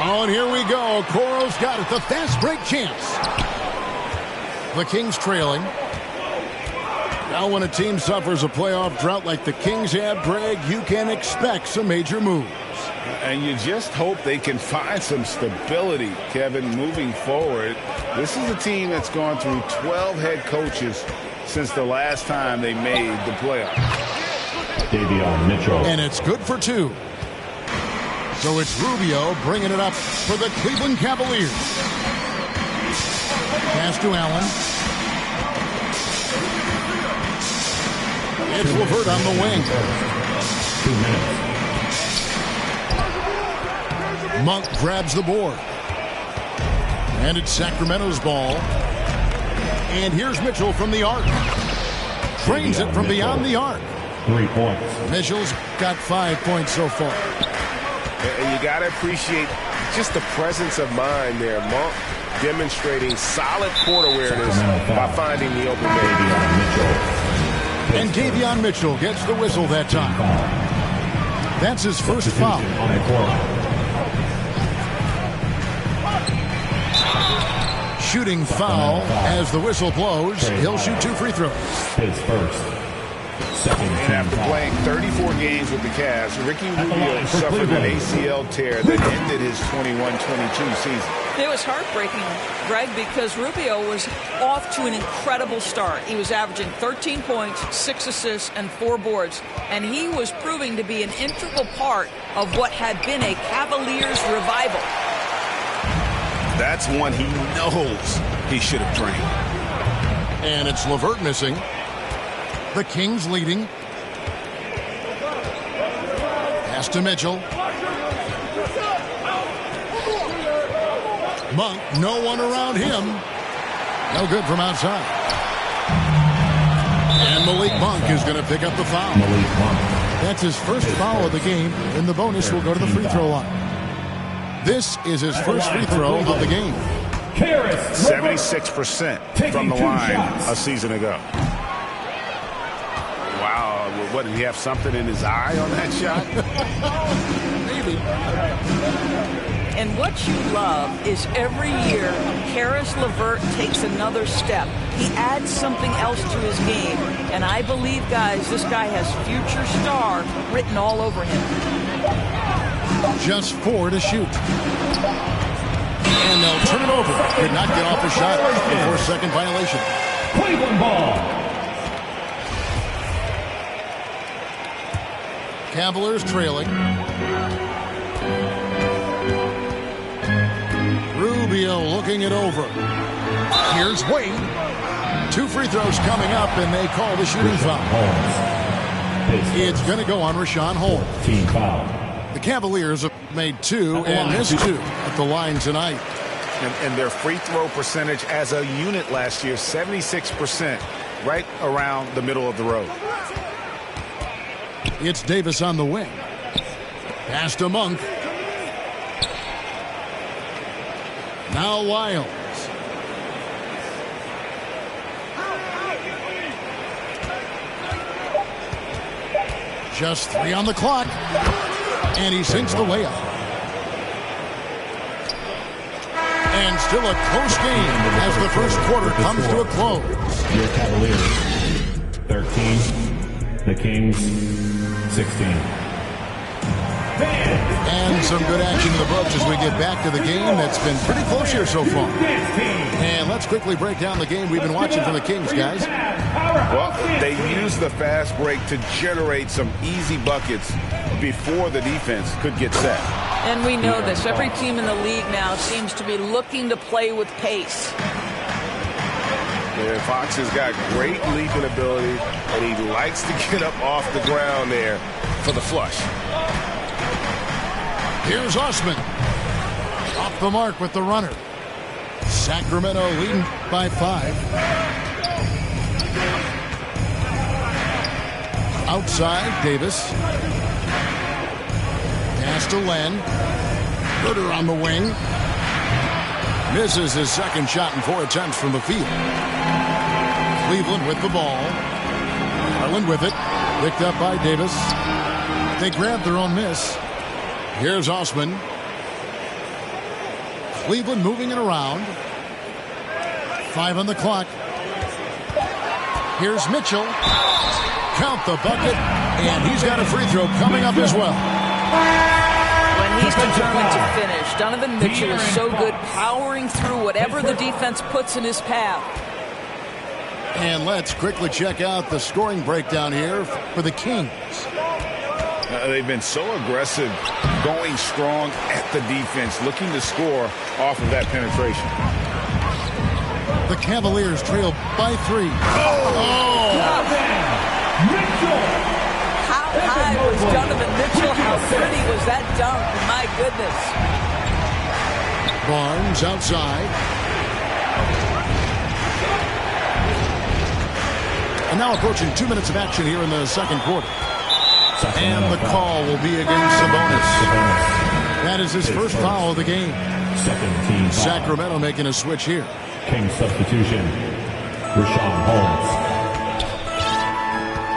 S2: Oh, and here we go. Okoro's got it. The fast break chance. The Kings trailing. Now when a team suffers a playoff drought like the Kings have, Greg, you can expect some major moves.
S1: And you just hope they can find some stability, Kevin, moving forward. This is a team that's gone through 12 head coaches since the last time they made the playoffs.
S3: Davion Mitchell.
S2: And it's good for two. So it's Rubio bringing it up for the Cleveland Cavaliers. Pass to Allen. It's LeVert on the wing.
S3: 2 minutes.
S2: Monk grabs the board. And it's Sacramento's ball. And here's Mitchell from the arc. Trains it from beyond the arc.
S3: 3 points.
S2: Mitchell's got 5 points so far.
S5: And you got to appreciate just the presence of mind there. Monk demonstrating solid court awareness by finding the open man.
S2: And Davion Mitchell gets the whistle that time. That's his first foul. Shooting foul as the whistle blows. He'll shoot 2 free throws.
S3: His first.
S1: And after playing 34 games with the Cavs, Ricky Rubio suffered an ACL tear that ended his 21-22 season.
S7: It was heartbreaking, Greg, because Rubio was off to an incredible start. He was averaging 13 points, 6 assists, and 4 boards. And he was proving to be an integral part of what had been a Cavaliers revival.
S1: That's one he knows he should have drained.
S2: And it's LeVert missing. The Kings leading. Pass to Mitchell. Monk, no one around him. No good from outside. And Malik Monk is going to pick up the foul. That's his first foul of the game, and the bonus will go to the free throw line. This is his first free throw of the game.
S1: 76% from the line a season ago. Wow, what, did he have something in his eye on that shot?
S2: Maybe.
S7: And what you love is every year, Caris LeVert takes another step. He adds something else to his game. And I believe, guys, this guy has future star written all over him.
S2: Just 4 to shoot. And they'll turn it over. Could not get off a shot before second violation.
S3: Cleveland ball.
S2: Cavaliers trailing. Rubio looking it over. Here's Wade. 2 free throws coming up, and they call the shooting foul. It's going to go on Rashawn Holmes.
S3: Team foul.
S2: The Cavaliers have made 2 and missed 2 at the line tonight.
S1: And their free throw percentage as a unit last year, 76%, right around the middle of the road.
S2: It's Davis on the wing. Pass to Monk. Now Lyles. Just 3 on the clock. And he sinks the layup. And still a close game as the first quarter comes to a close.
S3: Your Cavaliers 13, the Kings 16.
S2: And some good action in the books as we get back to the game that's been pretty close here so far. And let's quickly break down the game we've been watching from the Kings, guys.
S5: Well, they used the fast break to generate some easy buckets before the defense could get set.
S7: And we know this. Every team in the league now seems to be looking to play with pace.
S5: And Fox has got great leaping ability, and he likes to get up off the ground there for the flush.
S2: Here's Osman. Off the mark with the runner. Sacramento leading by 5. Outside, Davis. Pass to Len. Herter on the wing. Misses his second shot in 4 attempts from the field. Cleveland with the ball. Garland with it. Picked up by Davis. They grab their own miss. Here's Osman. Cleveland moving it around. 5 on the clock. Here's Mitchell. Count the bucket. And he's got a free throw coming up as well.
S7: When he's determined to finish, Donovan Mitchell is so good powering through whatever the defense puts in his path.
S2: And let's quickly check out the scoring breakdown here for the Kings.
S5: They've been so aggressive, going strong at the defense, looking to score off of that penetration.
S2: The Cavaliers trail by 3.
S7: How high was Donovan Mitchell? How pretty was that dunk? My goodness.
S2: Barnes outside. And now approaching 2 minutes of action here in the second quarter. And the call will be against Sabonis. That is his first foul of the game.
S3: Second team foul.
S2: Sacramento making a switch here.
S3: Kings substitution. Rashawn Holmes.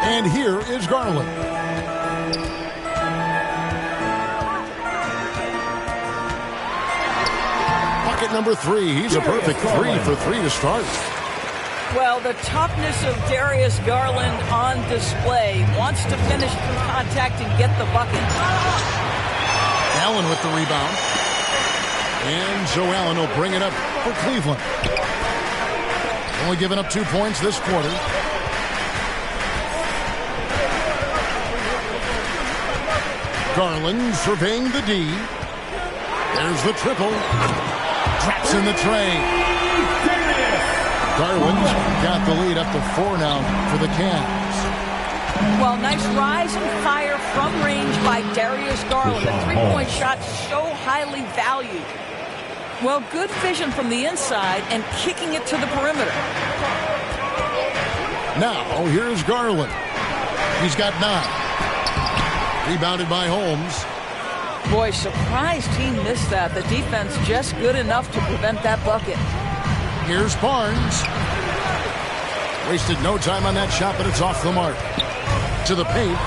S2: And here is Garland. Bucket number 3. He's a perfect 3 for 3 to start.
S7: Well, the toughness of Darius Garland on display. Wants to finish through contact and get the bucket.
S2: Allen with the rebound. And Joe Allen will bring it up for Cleveland. Only giving up 2 points this quarter. Garland surveying the D. There's the triple. Traps in the tray. Garland's got the lead up to 4 now for the Cavs.
S7: Well, nice rise and fire from range by Darius Garland. The three-point shot so highly valued. Well, good vision from the inside and kicking it to the perimeter.
S2: Now, here's Garland. He's got 9. Rebounded by Holmes.
S7: Boy, surprised he missed that. The defense just good enough to prevent that bucket.
S2: Here's Barnes. Wasted no time on that shot, but it's off the mark. To the paint.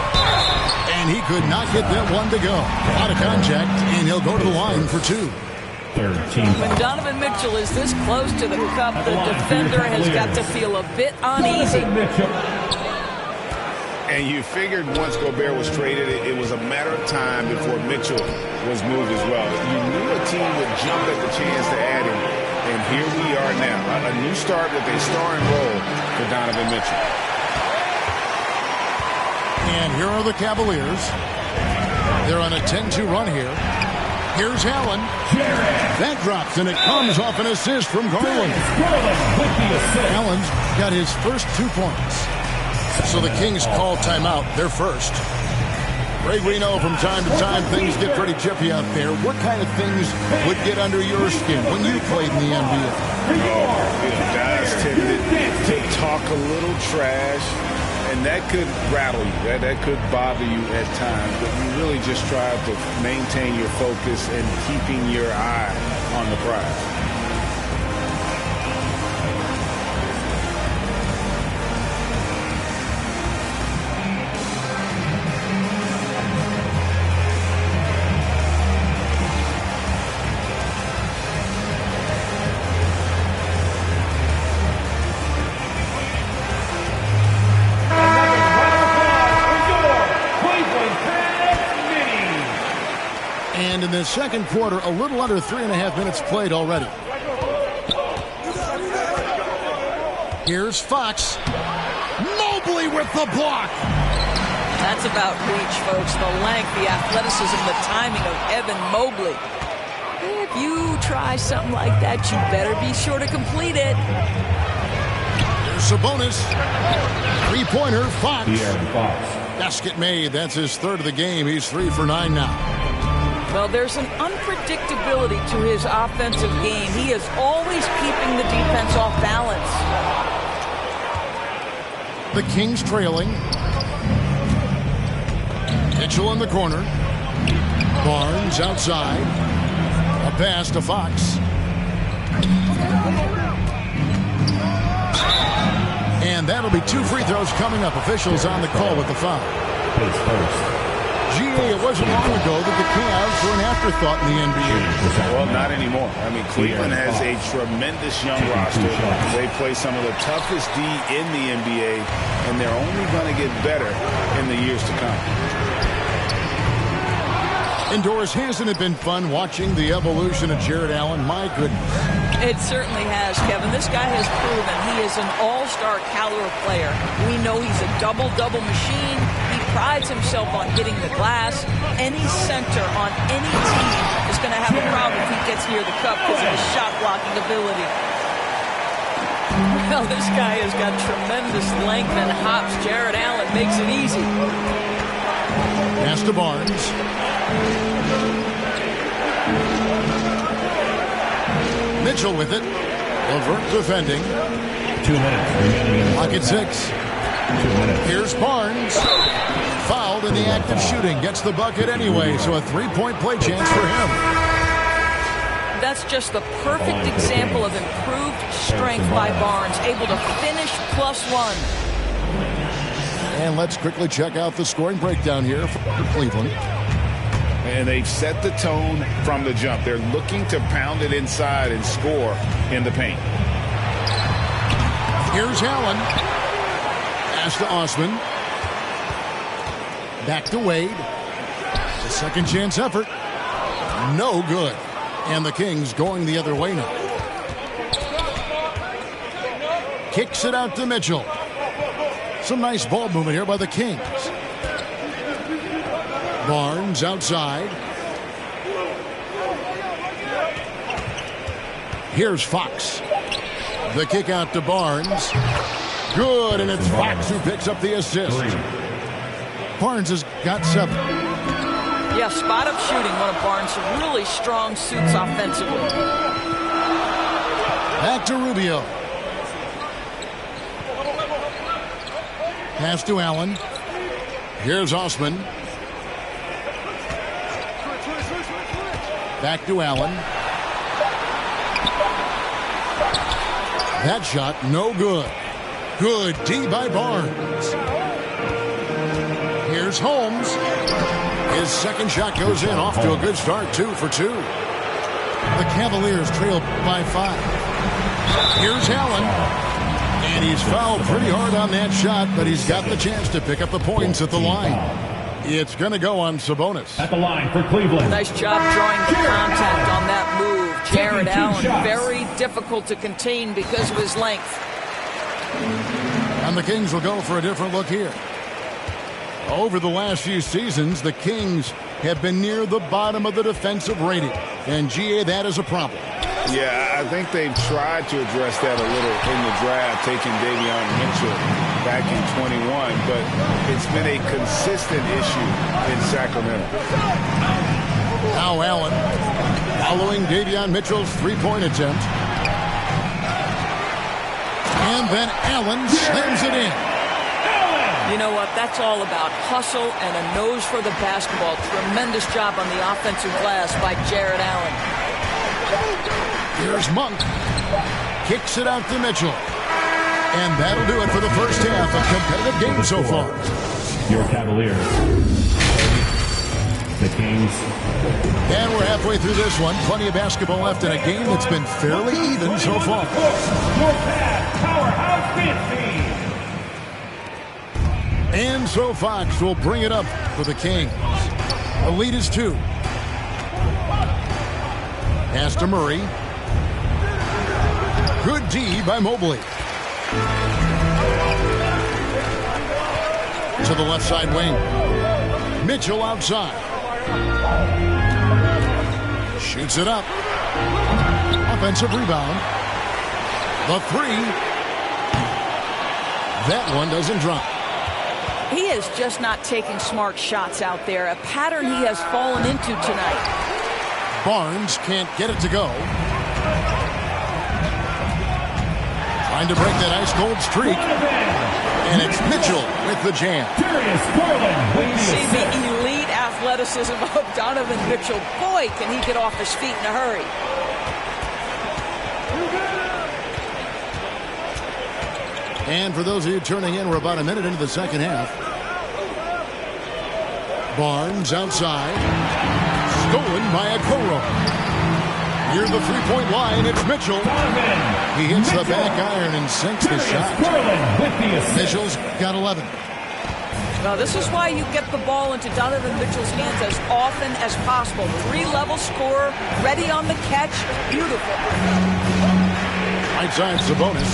S2: And he could not get that one to go. Out of contact, and he'll go to the line for 2.
S3: Third team foul.
S7: When Donovan Mitchell is this close to the cup, the defender has got to feel a bit uneasy.
S5: And you figured once Gobert was traded, it was a matter of time before Mitchell was moved as well. You knew a team would jump at the chance to add him. And here we are now, a new start with a starring role for Donovan Mitchell.
S2: And here are the Cavaliers. They're on a 10-2 run here. Here's Allen. That drops, and it comes off an assist from Garland. Allen's got his first 2 points. So the Kings call timeout, their first. Greg, we know from time to time things get pretty chippy out there. What kind of things would get under your skin when you played in the NBA?
S5: Guys tended to talk a little trash, and that could rattle you. That could bother you at times. But you really just try to maintain your focus and keeping your eye on the prize.
S2: And in the second quarter, a little under 3.5 minutes played already. Here's Fox. Mobley with the block.
S7: That's about reach, folks. The length, the athleticism, the timing of Evan Mobley. If you try something like that, you better be sure to complete it.
S2: Here's Sabonis. Three-pointer, Fox.
S3: De'Aaron Fox.
S2: Basket made. That's his third of the game. He's 3 for 9 now.
S7: Well, there's an unpredictability to his offensive game. He is always keeping the defense off balance.
S2: The Kings trailing. Mitchell in the corner. Barnes outside. A pass to Fox. And that'll be 2 free throws coming up. Officials on the call with the foul.
S3: His first.
S2: It wasn't long ago that the Cavs were an afterthought in the NBA.
S5: Well, not anymore. I mean, Cleveland has a tremendous young roster. They play some of the toughest D in the NBA, and they're only going to get better in the years to come.
S2: Indoors, hasn't it been fun watching the evolution of Jarrett Allen? My goodness.
S7: It certainly has, Kevin. This guy has proven he is an all-star caliber player. We know he's a double-double machine. He prides himself on hitting the glass. Any center on any team is going to have a problem if he gets near the cup because of his shot-blocking ability. Well, this guy has got tremendous length and hops. Jarrett Allen makes it easy.
S2: Pass to Barnes. Mitchell with it. LeVert defending.
S3: 2 minutes remaining.
S2: Clock at 6.
S3: 2 minutes.
S2: Here's Barnes. Fouled in the act of shooting. Gets the bucket anyway, so a 3-point play chance for him.
S7: That's just the perfect example of improved strength by Barnes, able to finish +1.
S2: And let's quickly check out the scoring breakdown here for Cleveland.
S5: And they've set the tone from the jump. They're looking to pound it inside and score in the paint.
S2: Here's Allen. Pass to Osman. Back to Wade. It's a second chance effort. No good. And the Kings going the other way now. Kicks it out to Mitchell. Some nice ball movement here by the Kings. Barnes outside. Here's Fox. The kick out to Barnes. Good, and it's Fox who picks up the assist. Barnes has got 7.
S7: Yeah, spot-up shooting, one of Barnes' really strong suits offensively.
S2: Back to Rubio. Pass to Allen. Here's Osman. Back to Allen. That shot, no good. Good D by Barnes. Here's Holmes. His second shot goes in, off to a good start, 2 for 2. The Cavaliers trail by 5. Here's Allen. And he's fouled pretty hard on that shot, but he's got the chance to pick up the points at the line. It's going to go on Sabonis.
S3: At the line for Cleveland.
S7: Nice job drawing the contact on that move. Jarrett Allen, very difficult to contain because of his length.
S2: And the Kings will go for a different look here. Over the last few seasons, the Kings have been near the bottom of the defensive rating. And, GA, that is a problem.
S5: Yeah, I think they've tried to address that a little in the draft, taking Davion Mitchell back in 21, but it's been a consistent issue in Sacramento.
S2: Now Allen following Davion Mitchell's three-point attempt. And then Allen slams it in.
S7: You know what? That's all about hustle and a nose for the basketball. Tremendous job on the offensive glass by Jarrett Allen.
S2: Here's Monk. Kicks it out to Mitchell. And that'll do it for the first half. A competitive game so far.
S3: Your Cavaliers. The Kings.
S2: And we're halfway through this one. Plenty of basketball left in a game that's been fairly even so far.
S3: Powerhouse Fantasy.
S2: And so Fox will bring it up for the Kings. The lead is 2. Pass to Murray. Good D by Mobley. To the left side wing. Mitchell outside. Shoots it up. Offensive rebound. The three. That one doesn't drop.
S7: He is just not taking smart shots out there, a pattern he has fallen into tonight.
S2: Barnes can't get it to go. Trying to break that ice-cold streak. And it's Mitchell with the jam.
S7: See the elite athleticism of Donovan Mitchell. Boy, can he get off his feet in a hurry.
S2: And for those of you turning in, we're about a minute into the second half. Barnes outside. Stolen by Okoro. Near the three-point line, it's Mitchell. He hits the back iron and sinks the shot. Mitchell's got 11.
S7: Well, this is why you get the ball into Donovan Mitchell's hands as often as possible. Three-level scorer, ready on the catch. Beautiful.
S2: Right side, Sabonis.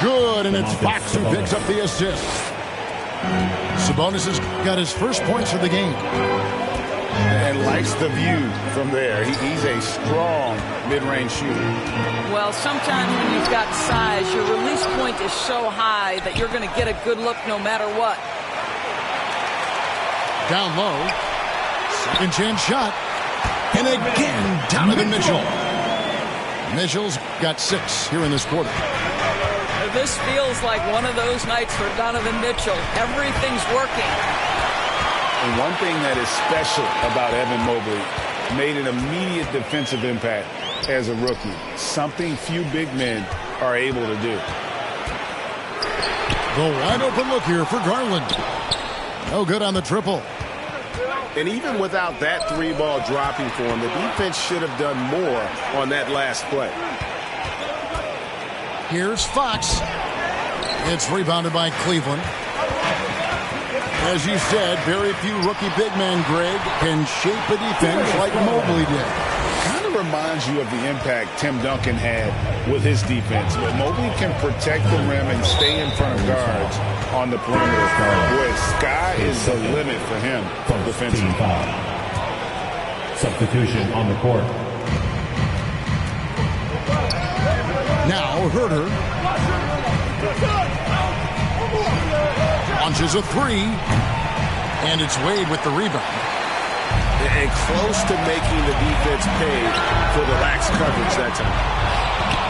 S2: Good, and it's Fox who picks up the assist. Sabonis has got his first points of the game.
S1: And likes the view from there. He's a strong mid-range shooter.
S7: Well, sometimes when you've got size, your release point is so high that you're going to get a good look no matter what.
S2: Down low. Second chance shot. And again, Donovan Mitchell. Mitchell's got 6 here in this quarter.
S7: This feels like one of those nights for Donovan Mitchell. Everything's working.
S1: And one thing that is special about Evan Mobley, made an immediate defensive impact as a rookie. Something few big men are able to do.
S2: The wide open look here for Garland. No good on the triple.
S5: And even without that three ball dropping for him, the defense should have done more on that last play.
S2: Here's Fox. It's rebounded by Cleveland. As you said, very few rookie big men, Greg, can shape a defense like Mobley did.
S1: Kind of reminds you of the impact Tim Duncan had with his defense. But Mobley can protect the rim and stay in front of guards on the perimeter. Boy, sky is the limit for him defensively.
S3: Substitution on the court.
S2: Now Herter launches a three, and it's Wade with the rebound.
S5: And close to making the defense pay for the lax coverage that time.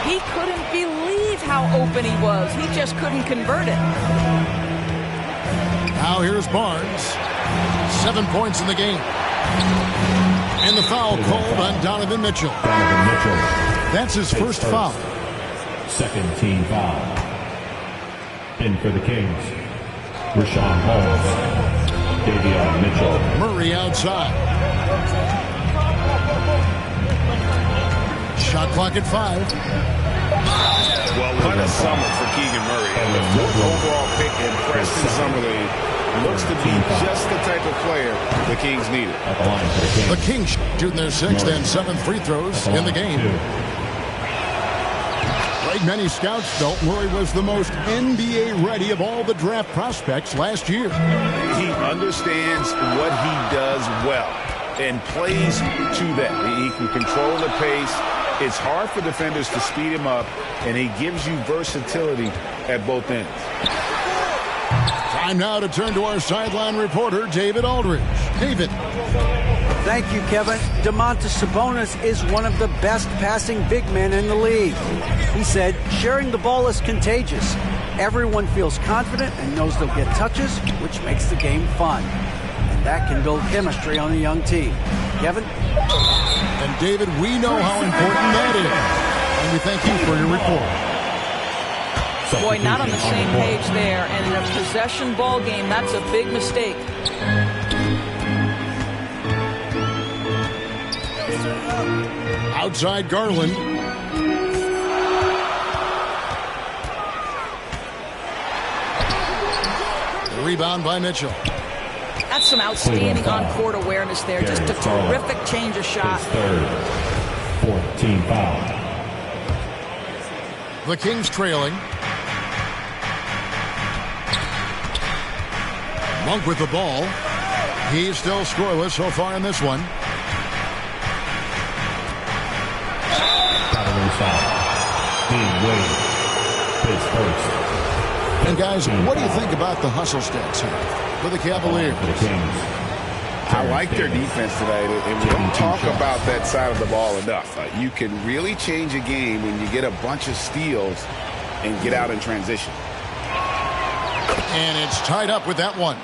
S7: He couldn't believe how open he was. He just couldn't convert it.
S2: Now here's Barnes. 7 points in the game. And the foul called on Donovan Mitchell. That's his first foul.
S3: Second team foul. In for the Kings, Rashawn Holmes, Davion Mitchell.
S2: Murray outside. Shot clock at 5.
S1: Well, what a summer for Keegan Murray. And the 4th overall pick in Preston Summer League looks to be just the type of player the Kings needed.
S2: The Kings shooting their 6th and 7th free throws in the game. Like many scouts felt, Murray was the most NBA-ready of all the draft prospects last year.
S1: He understands what he does well and plays to that. He can control the pace. It's hard for defenders to speed him up, and he gives you versatility at both ends.
S2: Time now to turn to our sideline reporter, David Aldridge. David.
S6: Thank you, Kevin. Domantas Sabonis is one of the best passing big men in the league. He said, sharing the ball is contagious. Everyone feels confident and knows they'll get touches, which makes the game fun. And that can build chemistry on a young team. Kevin?
S2: And David, we know how important that is. And we thank you for your report.
S7: Boy, not on the same page there. And in a possession ball game, that's a big mistake.
S2: Outside Garland. The rebound by Mitchell.
S7: That's some outstanding on-court awareness there. Just a terrific change of shot.
S3: Fourth team foul.
S2: The Kings trailing. Monk with the ball. He's still scoreless so far in this one.
S3: Cavaliers foul. Dean Wade. His first.
S2: And guys, what do you think about the hustle stats here for the Cavaliers?
S3: For the Kings.
S5: I like their defense tonight, and we don't talk about that side of the ball enough. You can really change a game when you get a bunch of steals and get out in transition.
S2: And it's tied up with that one.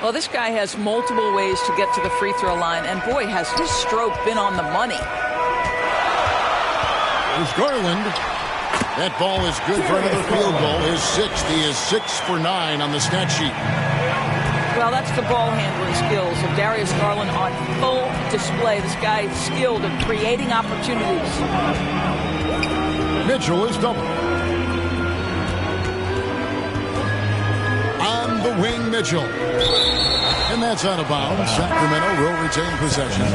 S7: Well, this guy has multiple ways to get to the free throw line, and boy, has his stroke been on the money.
S2: There's Garland. That ball is good for another field goal. His sixth. He is 6 for 9 on the stat sheet.
S7: Well, that's the ball handling skills of Darius Garland on full display. This guy is skilled at creating opportunities.
S2: Mitchell is double. On the wing, Mitchell. And that's out of bounds. Sacramento will retain possession.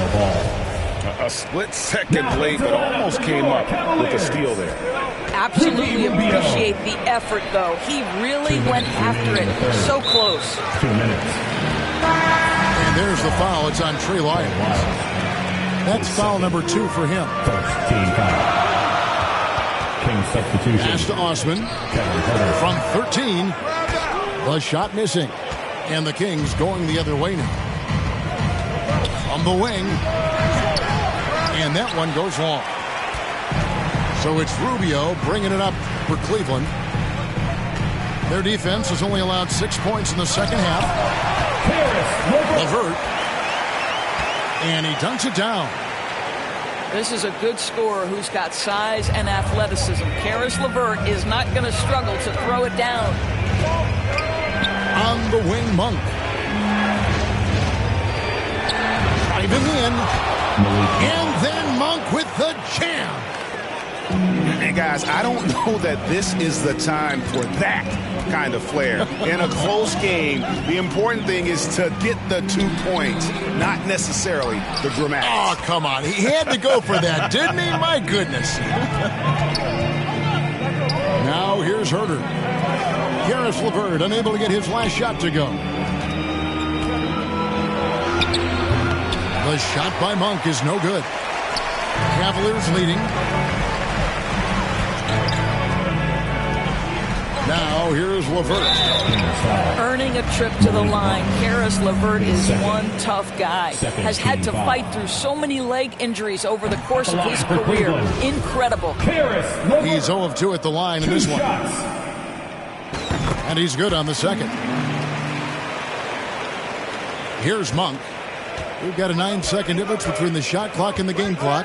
S5: A split second late, but almost came up with a steal there.
S7: Absolutely appreciate the effort, though. He really went after it. So close.
S3: 2 minutes.
S2: And there's the foul. It's on Trey Lyons. That's foul number 2 for him.
S3: First team foul. Kings substitution.
S2: Pass to Osman.
S3: Kevin Huerter.
S2: From 13. The shot missing. And the Kings going the other way now. On the wing. And that one goes long. So it's Rubio bringing it up for Cleveland. Their defense has only allowed 6 points in the second half. LeVert. And he dunks it down.
S7: This is a good scorer who's got size and athleticism. Karis LeVert is not going to struggle to throw it down.
S2: On the wing, Monk. Driving in. And then Monk with the jam.
S5: And guys, I don't know that this is the time for that kind of flair. In a close game, the important thing is to get the 2 points, not necessarily the dramatics.
S2: Oh, come on. He had to go for that, didn't he? My goodness. Now here's Huerter. Karis LeVert unable to get his last shot to go. The shot by Monk is no good. Cavaliers leading. Now here's LeVert.
S7: Earning a trip to the line. Karis LeVert is one tough guy. Has had to fight through so many leg injuries over the course of his career. Incredible.
S2: He's 0 of 2 at the line in this one. And he's good on the second. Here's Monk. We've got a 9-second difference between the shot clock and the game clock.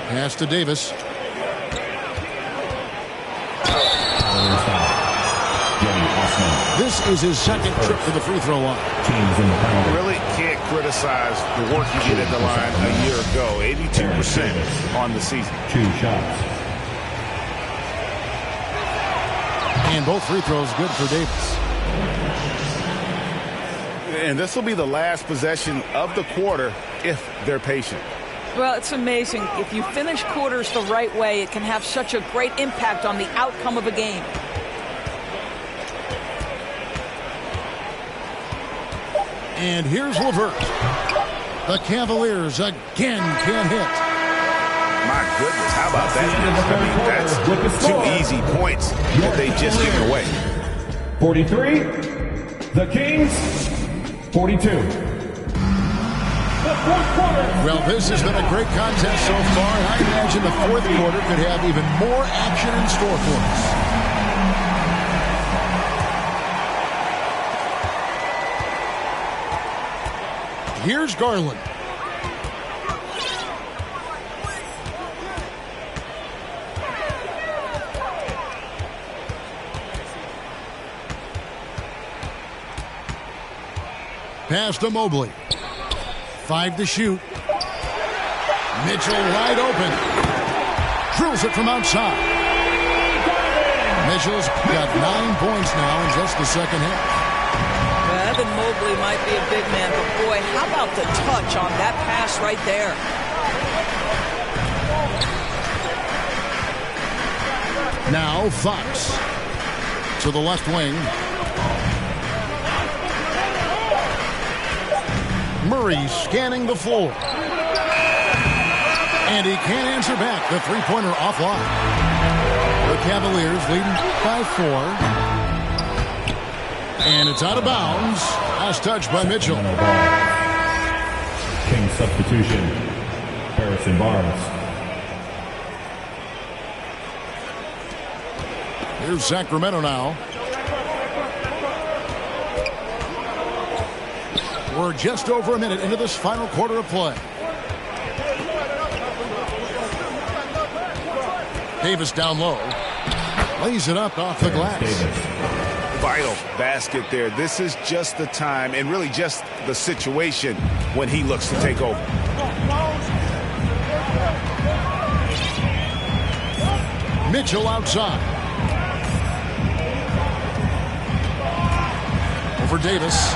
S2: Pass to Davis. This is his second trip to the free throw line.
S5: You really can't criticize the work he did at the line a year ago. 82% on the season.
S3: 2 shots.
S2: And both free throws good for Davis.
S5: And this will be the last possession of the quarter if they're patient.
S7: Well, it's amazing. If you finish quarters the right way, it can have such a great impact on the outcome of a game.
S2: And here's LeVert. The Cavaliers again can't hit.
S5: My goodness, how about that? I mean, that's 2 easy points that they just given away.
S3: 43, the Kings, 42.
S2: Well, this has been a great contest so far, and I imagine the fourth quarter could have even more action in store for us. Here's Garland. Pass to Mobley. 5 to shoot. Mitchell wide open. Drills it from outside. Mitchell's got 9 points now in just the second half.
S7: That's Evan Mobley might be a big man, but boy, how about the touch on that pass right there?
S2: Now Fox to the left wing. Murray scanning the floor. And he can't answer back. The three-pointer offline. The Cavaliers leading by 4. And it's out of bounds. Last touch by Mitchell.
S3: King substitution. Harrison Barnes.
S2: Here's Sacramento now. We're just over a minute into this final quarter of play. Davis down low. Lays it up off the glass.
S5: Vital basket there. This is just the time and really just the situation when he looks to take over.
S2: Mitchell outside. Over Davis.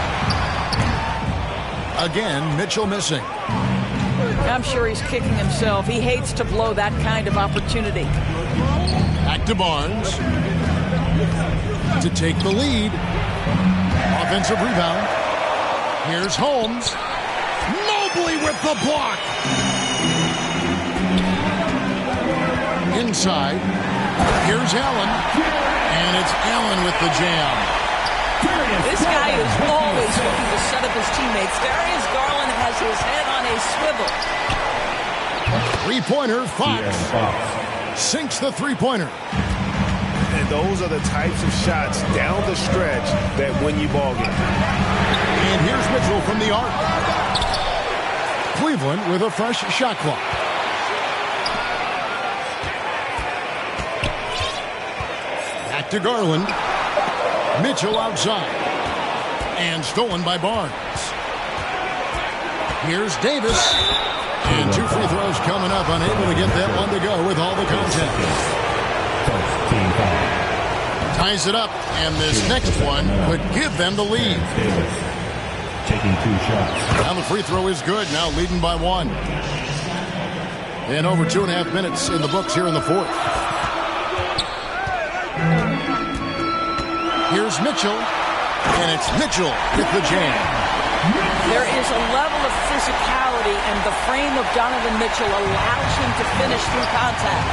S2: Again, Mitchell missing.
S7: I'm sure he's kicking himself. He hates to blow that kind of opportunity.
S2: Back to Barnes. To take the lead. Offensive rebound. Here's Holmes. Mobley with the block. Inside. Here's Allen. And it's Allen with the jam.
S7: This guy is always looking to set up his teammates. Darius Garland has his head on a swivel.
S2: Three-pointer, Fox. Sinks the three-pointer.
S5: And those are the types of shots down the stretch that win you ball games.
S2: And here's Mitchell from the arc. Cleveland with a fresh shot clock. Back to Garland. Mitchell outside. And stolen by Barnes. Here's Davis. And 2 free throws coming up. Unable to get that one to go with all the contact. Ties it up. And this next one could give them the lead.
S3: Davis taking 2 shots.
S2: Now the free throw is good. Now leading by 1. And over 2.5 minutes in the books here in the fourth. Here's Mitchell, and it's Mitchell with the jam.
S7: There is a level of physicality, and the frame of Donovan Mitchell allows him to finish through contact.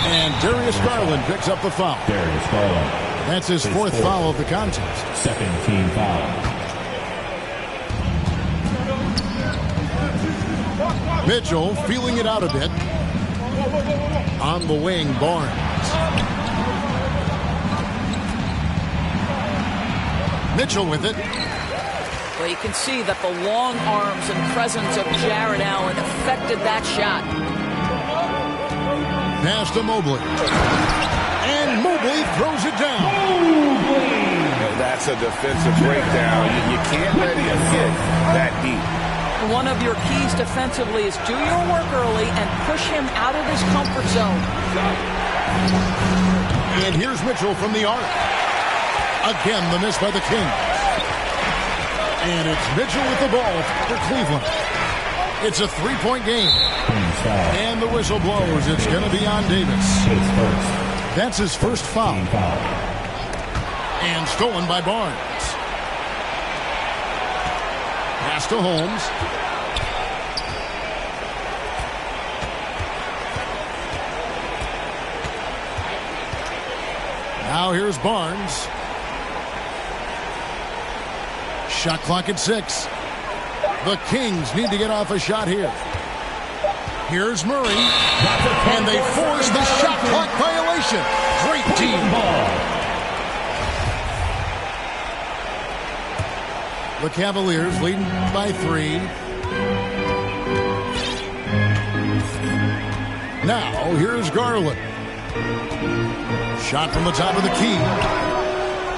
S2: And Darius Garland picks up the foul.
S3: Darius Garland.
S2: That's his fourth foul of the contest.
S3: Second team foul.
S2: Mitchell feeling it out a bit. On the wing, Barnes. Mitchell with it.
S7: Well, you can see that the long arms and presence of Jared Allen affected that shot.
S2: Pass to Mobley. And Mobley throws it down.
S5: That's a defensive breakdown. You can't let him get that deep.
S7: One of your keys defensively is do your work early and push him out of his comfort zone.
S2: And here's Mitchell from the arc. Again, the miss by the Kings. And it's Mitchell with the ball for Cleveland. It's a 3-point game. And the whistle blows. It's going to be on Davis. That's his first foul. And stolen by Barnes. Pass to Holmes. Now here's Barnes. Shot clock at 6. The Kings need to get off a shot here. Here's Murray. And they force the shot clock violation. Great team ball. The Cavaliers leading by 3. Now here's Garland. Shot from the top of the key.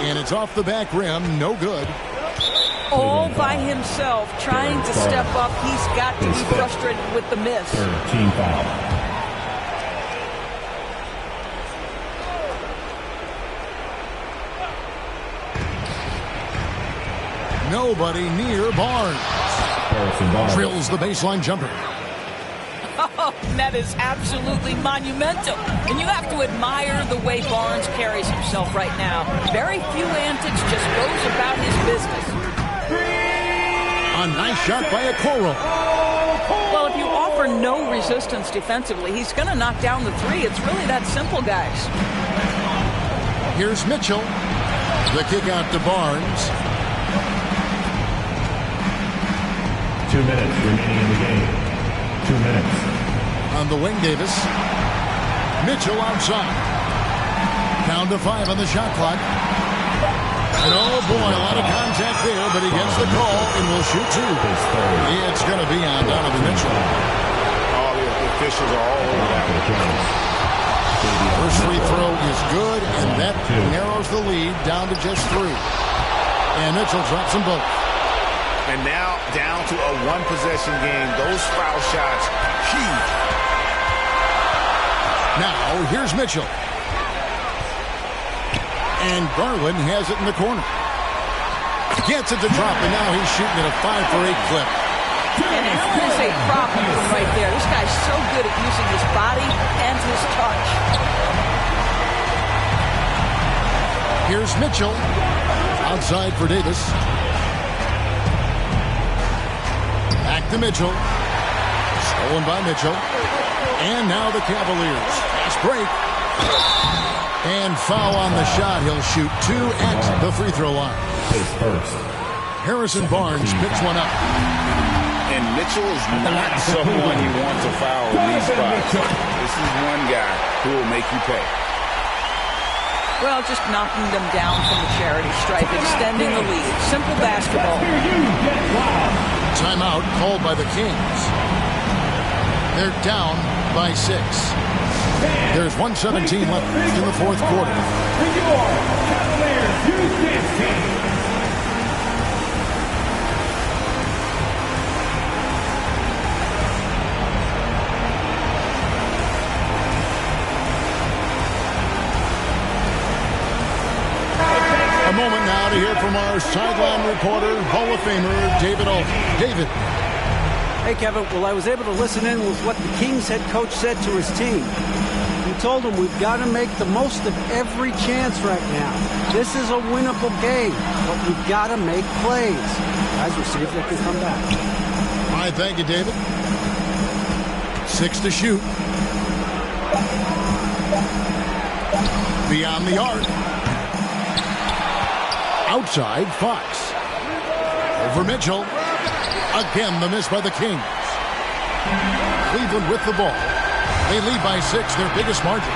S2: And it's off the back rim. No good.
S7: All by himself, trying to step up. He's got to be frustrated with the miss.
S3: Team foul.
S2: Nobody near Barnes.
S3: Harrison Barnes.
S2: Drills the baseline jumper.
S7: Oh, that is absolutely monumental. And you have to admire the way Barnes carries himself right now. Very few antics, just goes about his business.
S2: A nice shot by Okoro.
S7: Well, if you offer no resistance defensively, he's going to knock down the three. It's really that simple, guys.
S2: Here's Mitchell. The kick out to Barnes.
S3: 2 minutes remaining in the game. 2 minutes.
S2: On the wing, Davis. Mitchell outside. Down to 5 on the shot clock. And oh boy, a lot of contact there, but he gets the call and will shoot 2. It's going to be on Donovan Mitchell.
S5: All the officials are all over that one.
S2: First free throw is good, and that narrows the lead down to just 3. And Mitchell drops them both.
S5: And now down to a one-possession game. Those foul shots, huge.
S2: Now, here's Mitchell. And Garland has it in the corner. Gets it to drop, and now he's shooting at a 5-for-8 clip.
S7: And it is a problem right there. This guy's so good at using his body and his touch.
S2: Here's Mitchell. Outside for Davis. Back to Mitchell. Stolen by Mitchell. And now the Cavaliers. Fast break. And foul on the shot. He'll shoot 2 at the free throw line. Harrison Barnes picks one up.
S5: And Mitchell is not someone you want to foul in these spots. This is one guy who will make you pay.
S7: Well, just knocking them down from the charity stripe, extending the lead. Simple basketball.
S2: Timeout called by the Kings. They're down by 6. There's 1:17 left in the fourth quarter. A moment now to hear from our sideline reporter, Hall of Famer David Ault. David.
S6: Hey, Kevin. Well, I was able to listen in with what the Kings head coach said to his team. He told them we've got to make the most of every chance right now. This is a winnable game, but we've got to make plays. Guys, we'll see if they can come back.
S2: All right, thank you, David. 6 to shoot. Beyond the arc. Outside, Fox. Over Mitchell. Again, the miss by the Kings. Cleveland with the ball. They lead by 6, their biggest margin.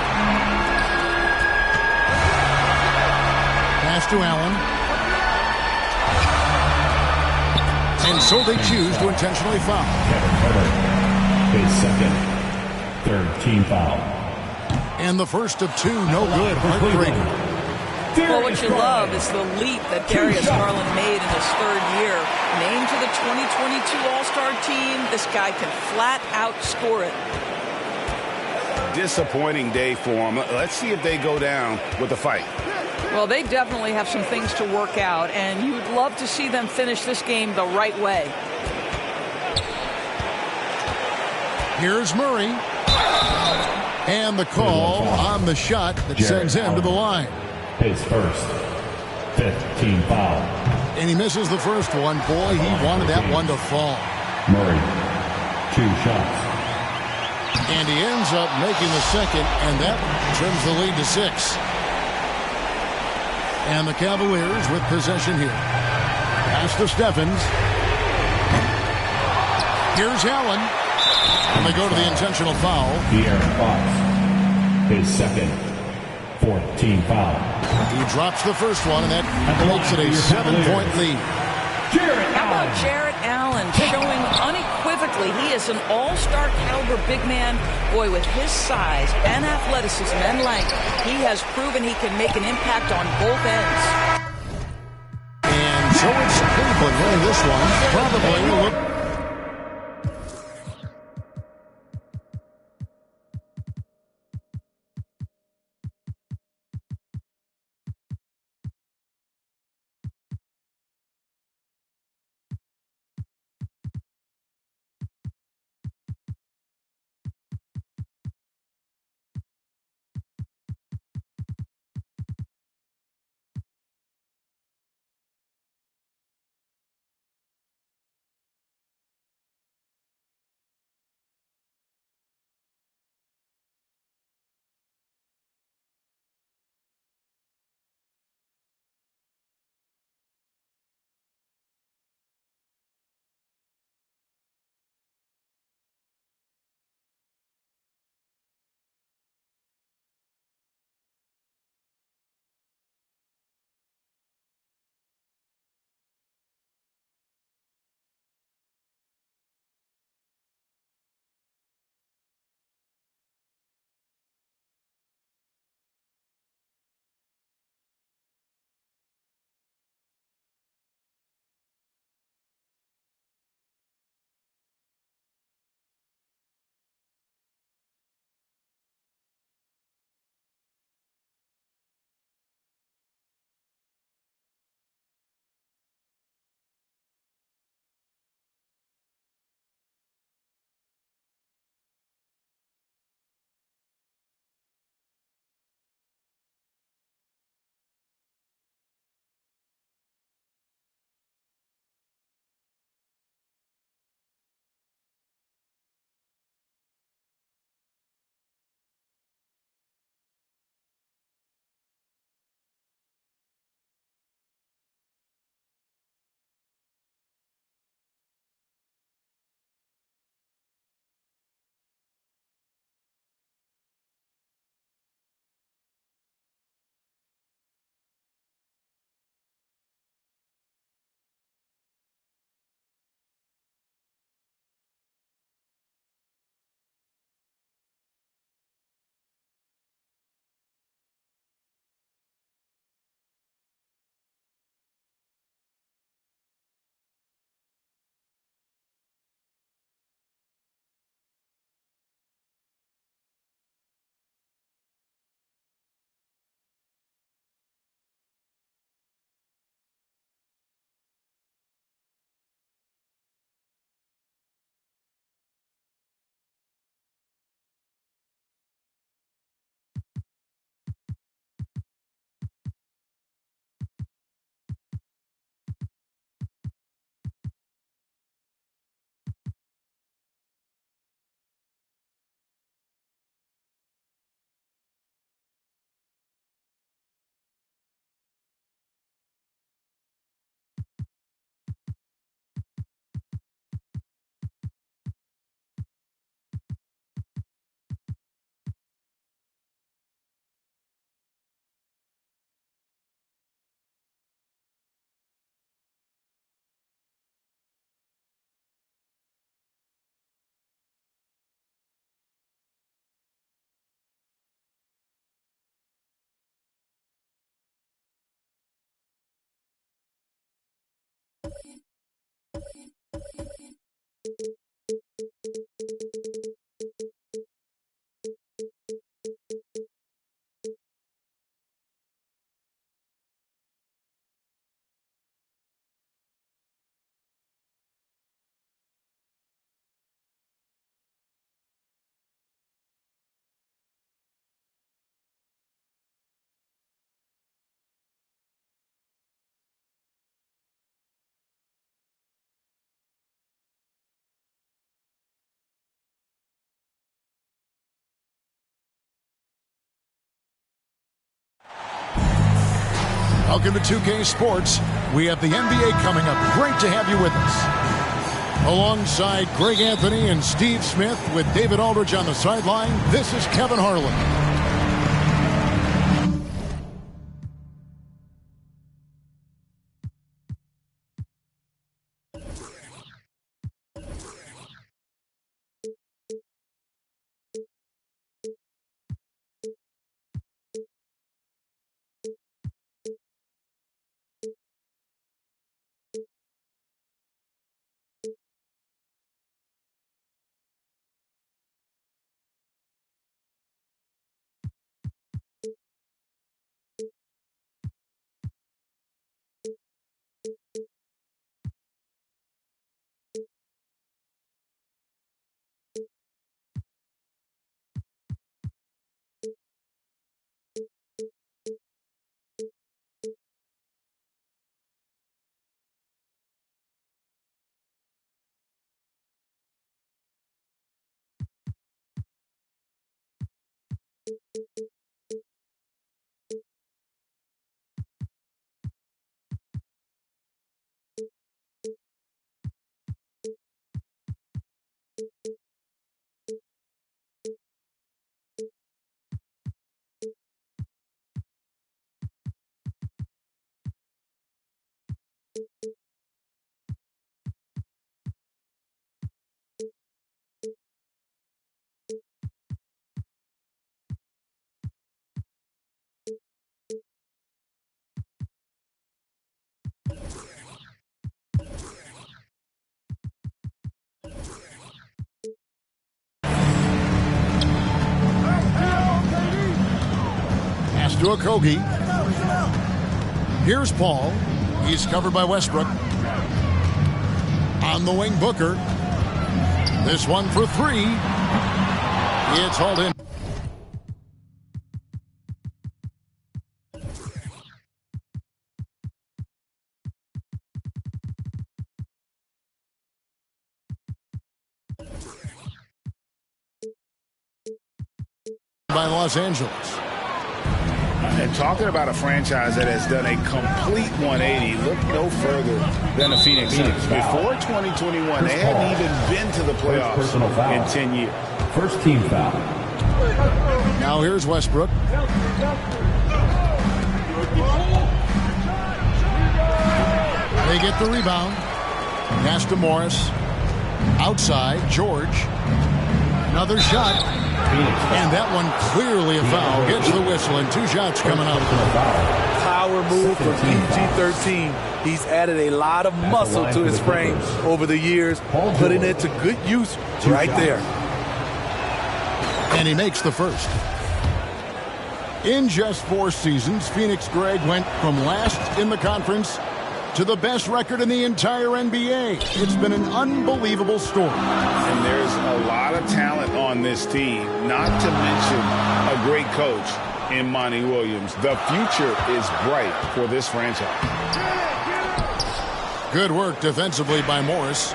S2: Pass to Allen. And so they choose to intentionally foul.
S3: Kevin Hubbard, his second, third team foul.
S2: And the first of 2, no good. Heartbreaker.
S7: Well, what you love is the leap that Darius Garland made in his 3rd year. Named to the 2022 All-Star team, this guy can flat out score it.
S5: Disappointing day for him. Let's see if they go down with a fight.
S7: Well, they definitely have some things to work out, and you'd love to see them finish this game the right way.
S2: Here's Murray. And the call on the shot that sends him to the line.
S3: His first, 5th team foul.
S2: And he misses the first one. Boy, he wanted that one to fall.
S3: Murray, 2 shots.
S2: And he ends up making the second, and that trims the lead to 6. And the Cavaliers with possession here. Pass to Stephens. Here's Allen. And they go to the intentional foul.
S3: De'Aaron Fox, his second, 4th team foul.
S2: He drops the first one, and that makes it a 7-point lead.
S7: How about Jarrett Allen showing unequivocally he is an all-star caliber big man. Boy, with his size and athleticism and length, he has proven he can make an impact on both ends.
S2: And so it's Cleveland winning this one. Probably look Welcome to 2K Sports. We have the NBA coming up. Great to have you with us. Alongside Greg Anthony and Steve Smith with David Aldridge on the sideline, this is Kevin Harlan. To Okogie. Here's Paul. He's covered by Westbrook. On the wing, Booker. This one for three. It's hauled in. By Los Angeles.
S1: And talking about a franchise that has done a complete 180, look no further than the Phoenix Suns. Before 2021, they hadn't even been to the playoffs in 10 years.
S3: First team foul.
S2: Now here's Westbrook. They get the rebound. Pass to Morris. Outside, George. Another shot. And that one clearly a foul. Gets the whistle, and two shots coming up.
S8: Power move from PG-13. He's added a lot of muscle to his frame over the years, putting it to good use right there.
S2: And he makes the first. In just 4 seasons, Phoenix, Greg, went from last in the conference to the best record in the entire NBA. It's been an unbelievable story.
S1: And there's a lot of talent on this team, not to mention a great coach in Monty Williams. The future is bright for this franchise.
S2: Good work defensively by Morris.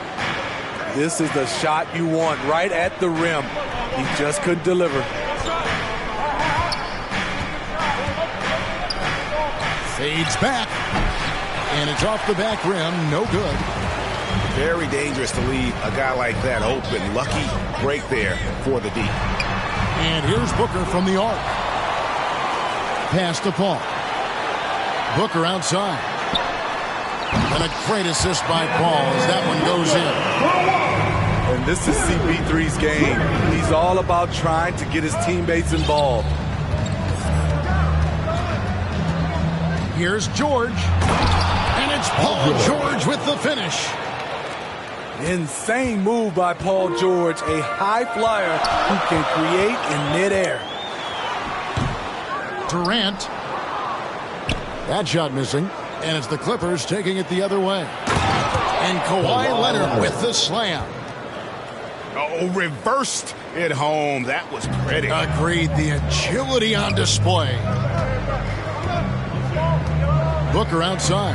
S8: This is the shot you want right at the rim. He just couldn't deliver.
S2: Fades back. And it's off the back rim. No good.
S5: Very dangerous to leave a guy like that open. Lucky break there for the D.
S2: And here's Booker from the arc. Pass to Paul. Booker outside. And a great assist by Paul as that one goes in.
S8: And this is CP3's game. He's all about trying to get his teammates involved. Here's George. And it's
S2: it's Paul George with the finish.
S8: Insane move by Paul George, a high flyer who can create in midair.
S2: Durant. That shot missing, and it's the Clippers taking it the other way. And Kawhi Leonard with the slam.
S5: Oh, reversed it home. That was pretty.
S2: Agreed. The agility on display. Booker outside.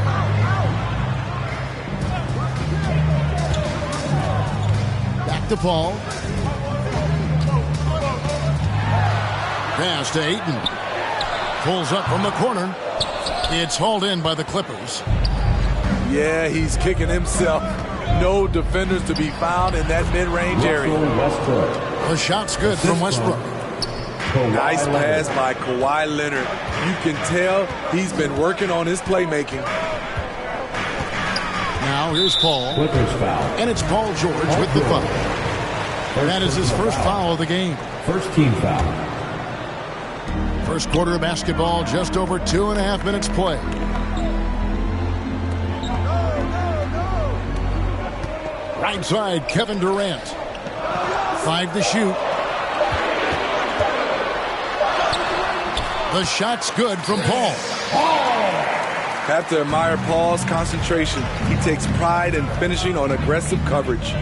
S2: Back to Paul. Pass to Ayton. Pulls up from the corner. It's hauled in by the Clippers.
S8: Yeah, he's kicking himself. No defenders to be found in that mid-range area.
S2: The shot's good from Westbrook.
S8: Nice pass by Kawhi Leonard. You can tell he's been working on his playmaking.
S2: Now here's Paul.
S3: Clippers foul.
S2: And it's Paul George with the foul. That is his first foul of the game.
S3: First team foul.
S2: First quarter of basketball, just over 2.5 minutes play. Right side, Kevin Durant. 5 to shoot. The shot's good from Paul.
S8: Have to admire Paul's concentration. He takes pride in finishing on aggressive coverage.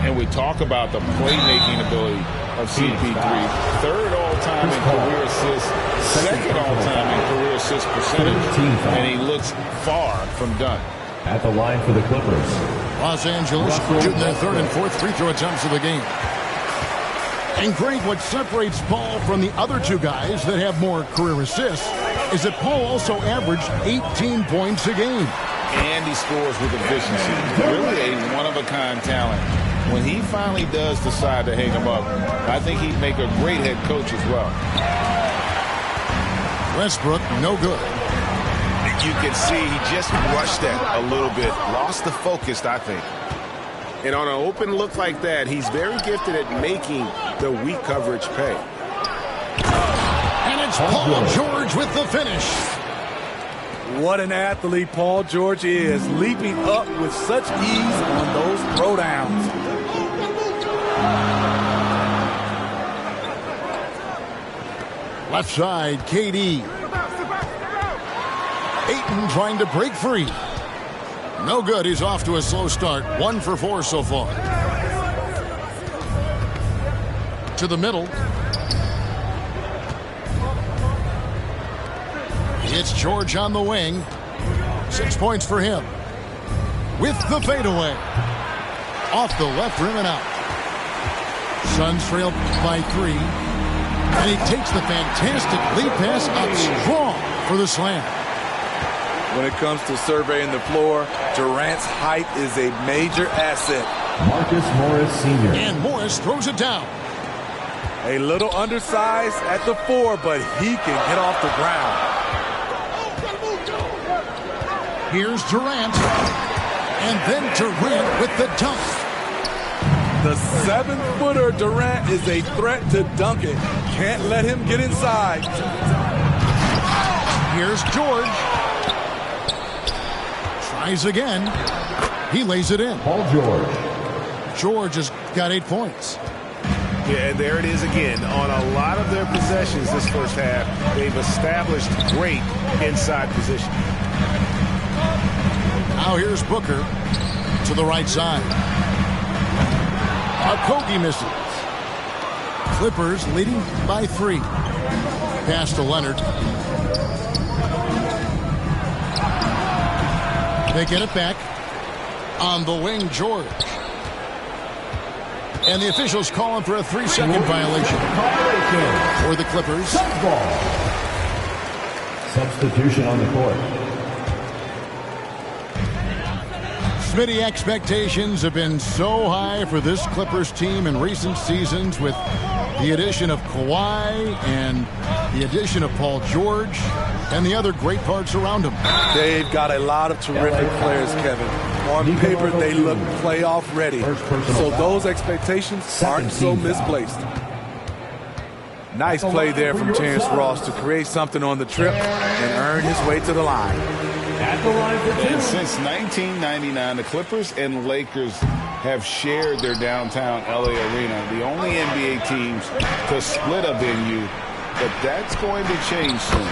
S1: And we talk about the playmaking ability of CP3. Third all-time in career assists, second all-time in career assist percentage, and he looks far from done.
S3: At the line for the Clippers.
S2: Los Angeles shooting their third and fourth free throw attempts of the game. And Greg, what separates Paul from the other two guys that have more career assists is that Paul also averaged 18 points a game.
S1: And he scores with efficiency. Really a one-of-a-kind talent. When he finally does decide to hang him up, I think he'd make a great head coach as well.
S2: Westbrook, no good.
S5: You can see he just rushed that a little bit. Lost the focus, I think. And on an open look like that, he's very gifted at making the weak coverage pay.
S2: And it's Paul George with the finish.
S8: What an athlete Paul George is, leaping up with such ease on those throwdowns.
S2: Left side, KD. Ayton trying to break free. No good. He's off to a slow start. 1 for 4 so far. To the middle. It's George on the wing. 6 points for him. With the fadeaway. Off the left rim and out. Suns trail by 3. And he takes the fantastic lead pass out strong for the slam.
S8: When it comes to surveying the floor, Durant's height is a major asset.
S3: Marcus Morris Sr.
S2: And Morris throws it down.
S8: A little undersized at the 4, but he can get off the ground.
S2: Here's Durant. And then Durant with the dunk.
S8: The 7-footer Durant is a threat to dunk it. Can't let him get inside.
S2: Here's George. Tries again. He lays it in.
S3: Paul George.
S2: George has got 8 points.
S5: Yeah, and there it is again. On a lot of their possessions this first half, they've established great inside position.
S2: Now here's Booker to the right side. Okogie misses. Clippers leading by 3. Pass to Leonard. They get it back. On the wing, George. And the officials calling for a 3-second violation for the Clippers.
S3: Substitution on the court.
S2: Smitty, expectations have been so high for this Clippers team in recent seasons with the addition of Kawhi and the addition of Paul George and the other great parts around him.
S8: They've got a lot of terrific players, Kevin. On paper, they look playoff ready. So those expectations aren't so misplaced. Nice play there from Terrence Ross to create something on the trip and earn his way to the line.
S3: At the line for two.
S1: And since 1999, the Clippers and Lakers have shared their downtown LA arena, the only NBA teams to split a venue, but that's going to change soon.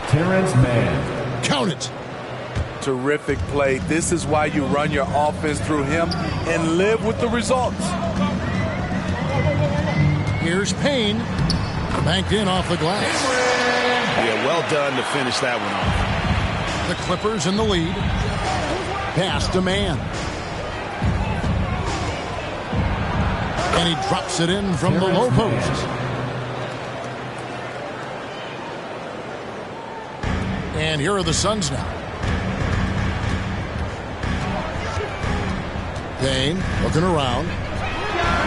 S3: Terrence Mann.
S2: Count it.
S8: Terrific play. This is why you run your offense through him and live with the results.
S2: Here's Payne. Banked in off the glass.
S5: Yeah, well done to finish that one off.
S2: The Clippers in the lead. Pass to Mann. And he drops it in from the low post. And here are the Suns now. Payne looking around.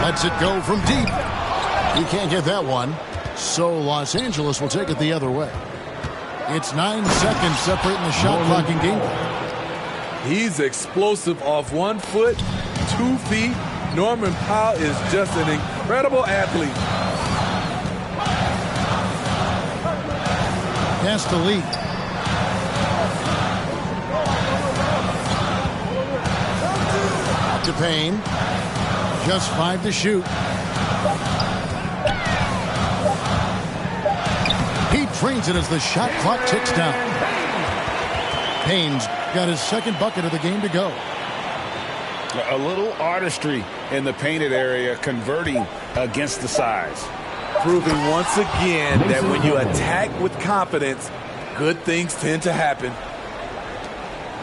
S2: Lets it go from deep. He can't get that one. So Los Angeles will take it the other way. It's 9 seconds separating the shot clock and game clock.
S8: He's explosive off 1 foot, 2 feet. Norman Powell is just an incredible athlete.
S2: Pass to Lee. To Payne. Just 5 to shoot. He drains it as the shot clock ticks down. Payne's got his second bucket of the game to go.
S1: A little artistry in the painted area, converting against the size.
S8: Proving once again that when you attack with confidence, good things tend to happen.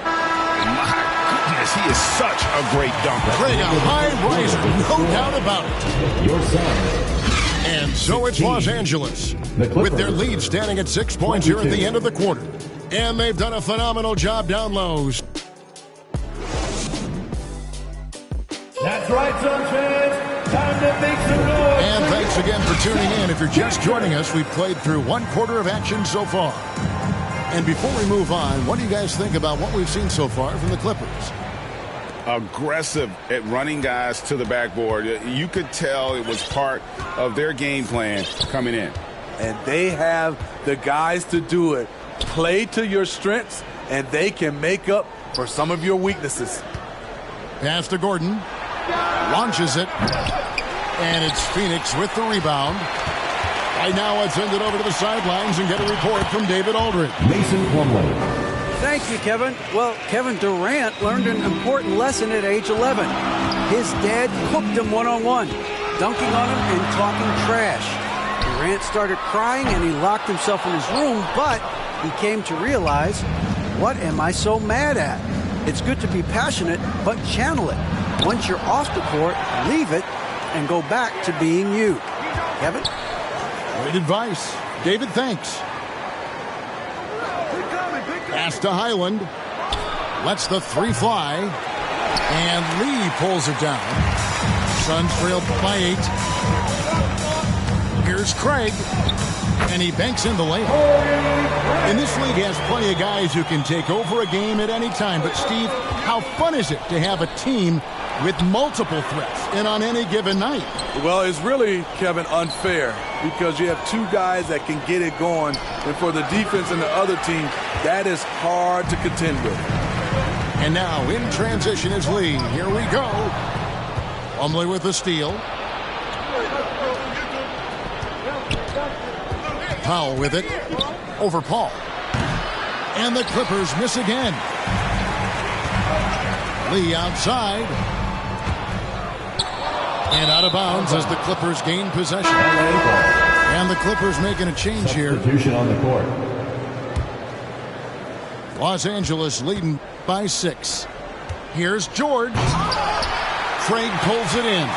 S1: My goodness, he is such a great dunker.
S2: Craig, a high riser, no doubt about it.
S3: Your Suns.
S2: And so it's Los Angeles, with their lead standing at 6 points here at the end of the quarter. And they've done a phenomenal job down low.
S3: That's right, Suns fans. Time to make some noise.
S2: And thanks again for tuning in. If you're just joining us, we've played through 1 quarter of action so far. And before we move on, what do you guys think about what we've seen so far from the Clippers?
S1: Aggressive at running guys to the backboard. You could tell it was part of their game plan coming in.
S8: And they have the guys to do it. Play to your strengths, and they can make up for some of your weaknesses.
S2: Pass to Gordon. Launches it. And it's Phoenix with the rebound. Right now, let's send it over to the sidelines and get a report from David Aldridge.
S3: Mason Plumlee.
S6: Thank you, Kevin. Well, Kevin Durant learned an important lesson at age 11. His dad cooked him one-on-one, dunking on him and talking trash. Durant started crying and he locked himself in his room, but he came to realize, what am I so mad at? It's good to be passionate, but channel it. Once you're off the court, leave it and go back to being you. Kevin?
S2: Great advice. David, thanks. Pass to Highland. Lets the 3 fly. And Lee pulls it down. Suns trail by 8. Here's Craig. And he banks in the layup. And this league has plenty of guys who can take over a game at any time. But, Steve, how fun is it to have a team with multiple threats and on any given night?
S8: Well, it's really, Kevin, unfair because you have 2 guys that can get it going. And for the defense and the other team, that is hard to contend with.
S2: And now in transition is Lee. Here we go. Plumlee with the steal. Powell with it. Over Paul. And the Clippers miss again. Lee outside. And out of bounds as the Clippers gain possession. And the Clippers making a change here.
S3: Substitution on the court.
S2: Los Angeles leading by 6. Here's George. Craig pulls it in.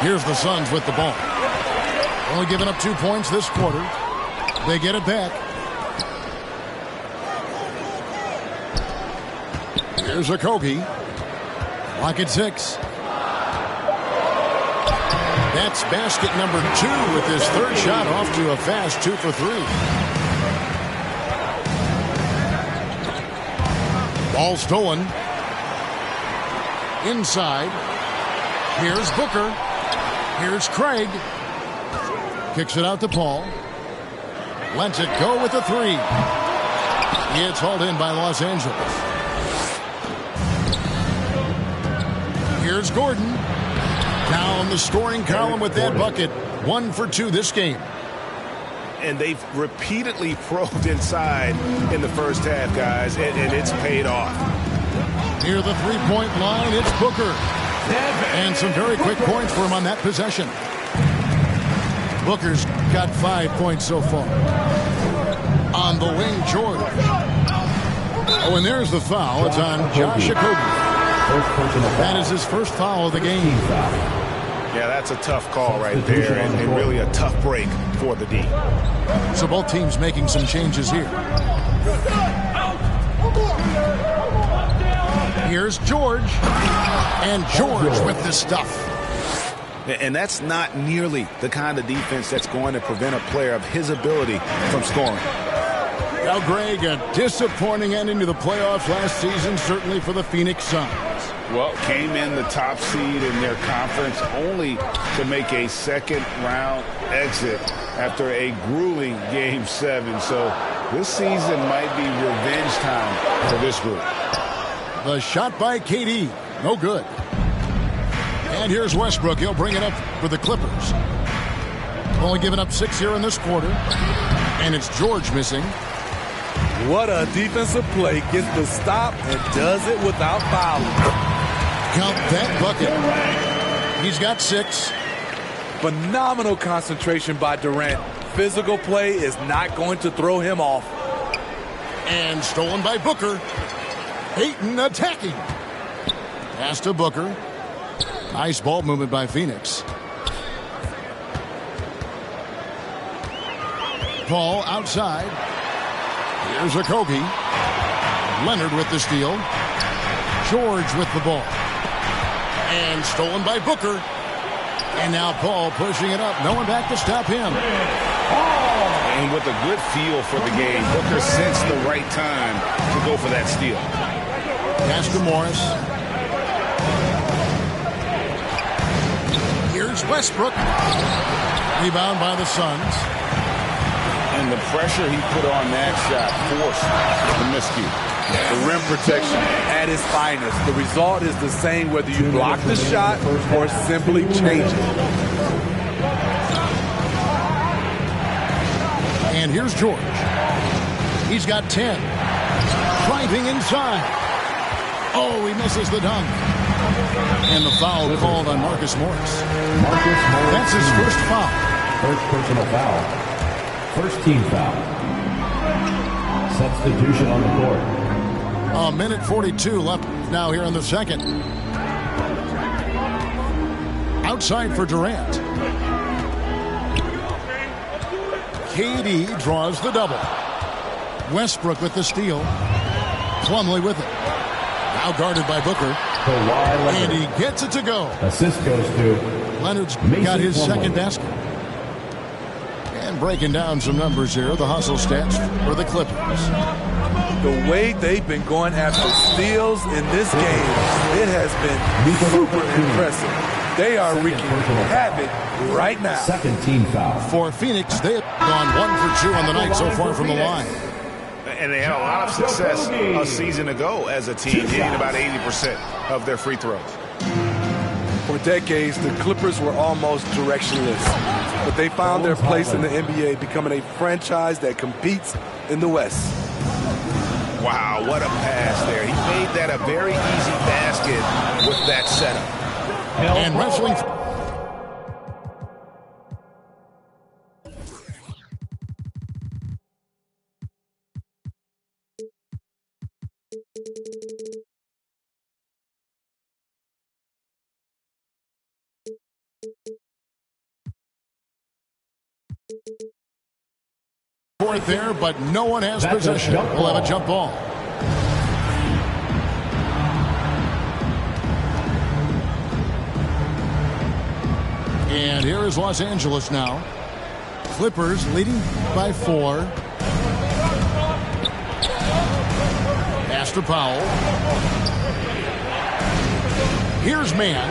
S2: Here's the Suns with the ball. Only giving up 2 points this quarter. They get it back. Here's Okogie. Lock at 6. That's basket number 2 with his 3rd shot off to a fast 2 for 3. Ball stolen. Inside. Here's Booker. Here's Craig. Kicks it out to Paul. Lets it go with the three. It's hauled in by Los Angeles. Here's Gordon. Down the scoring column with that bucket. 1 for 2 this game.
S5: And they've repeatedly probed inside in the first half, guys, and it's paid off.
S2: Near the three-point line, it's Booker. And some very quick points for him on that possession. Booker's got 5 points so far. On the wing, George. Oh, and there's the foul. It's on Josh Okogie. That is his first foul of the game.
S5: Yeah, that's a tough call right there, and really a tough break for the D.
S2: So both teams making some changes here. Here's George. And George with the stuff.
S5: And that's not nearly the kind of defense that's going to prevent a player of his ability from scoring.
S2: Now, Greg, a disappointing ending to the playoffs last season, certainly for the Phoenix Suns.
S1: Well, came in the top seed in their conference only to make a second-round exit after a grueling Game 7. So this season might be revenge time for this group.
S2: The shot by KD. No good. And here's Westbrook. He'll bring it up for the Clippers. Only giving up 6 here in this quarter. And it's George missing.
S8: What a defensive play. Gets the stop and does it without fouling.
S2: Count that bucket. He's got 6.
S8: Phenomenal concentration by Durant. Physical play is not going to throw him off.
S2: And stolen by Booker. Ayton attacking. Pass to Booker. Nice ball movement by Phoenix. Paul outside. Here's Okogie. Leonard with the steal. George with the ball. And stolen by Booker. And now Paul pushing it up. No one back to stop him.
S1: And with a good feel for the game, Booker sensed the right time to go for that steal.
S2: Pass to Morris. Here's Westbrook. Rebound by the Suns.
S1: And the pressure he put on that shot forced the miscue.
S8: The rim protection at its finest. The result is the same whether you block the shot or simply change it.
S2: And here's George. He's got 10. Driving inside. Oh, he misses the dunk. And the foul called on Marcus Morris. That's his first foul.
S3: First personal foul. First team foul. Substitution on the court.
S2: A minute 42 left now here in the second. Outside for Durant. KD draws the double. Westbrook with the steal. Plumlee with it. Now guarded by Booker. And he gets it to go.
S3: Assist goes to
S2: Leonard's
S3: Mason
S2: got his
S3: Plumlee.
S2: second basket. And breaking down some numbers here, the hustle stats for the Clippers.
S8: The way they've been going after steals in this game, it has been super impressive. They are wreaking havoc right now.
S3: Second team foul.
S2: For Phoenix, they have gone 1 for 2 on the night so far from the line.
S5: And they had a lot of success a season ago as a team, hitting about 80% of their free throws.
S8: For decades, the Clippers were almost directionless, but they found their place in the NBA, becoming a franchise that competes in the West.
S5: Wow, what a pass there. He made that a very easy basket with that setup.
S2: And wrestling. Fourth there, but no one has possession. We'll have a jump ball. And here is Los Angeles now. Clippers leading by 4. Pass to Powell. Here's Mann.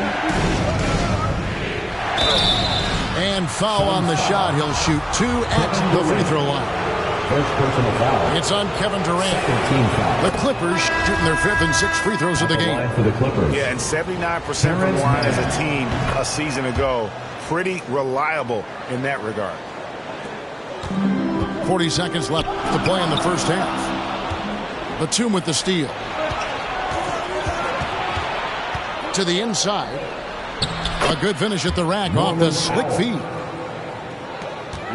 S2: And foul on the shot. He'll shoot 2 at the free throw line.
S3: First personal foul.
S2: It's on Kevin Durant.
S3: Team foul.
S2: The Clippers shooting their 5th and 6th free throws of the game.
S3: For the Clippers.
S5: Yeah, and 79% from the line as a team a season ago. Pretty reliable in that regard.
S2: 40 seconds left to play in the first half. Batum with the steal. To the inside. A good finish at the rack off the slick feed.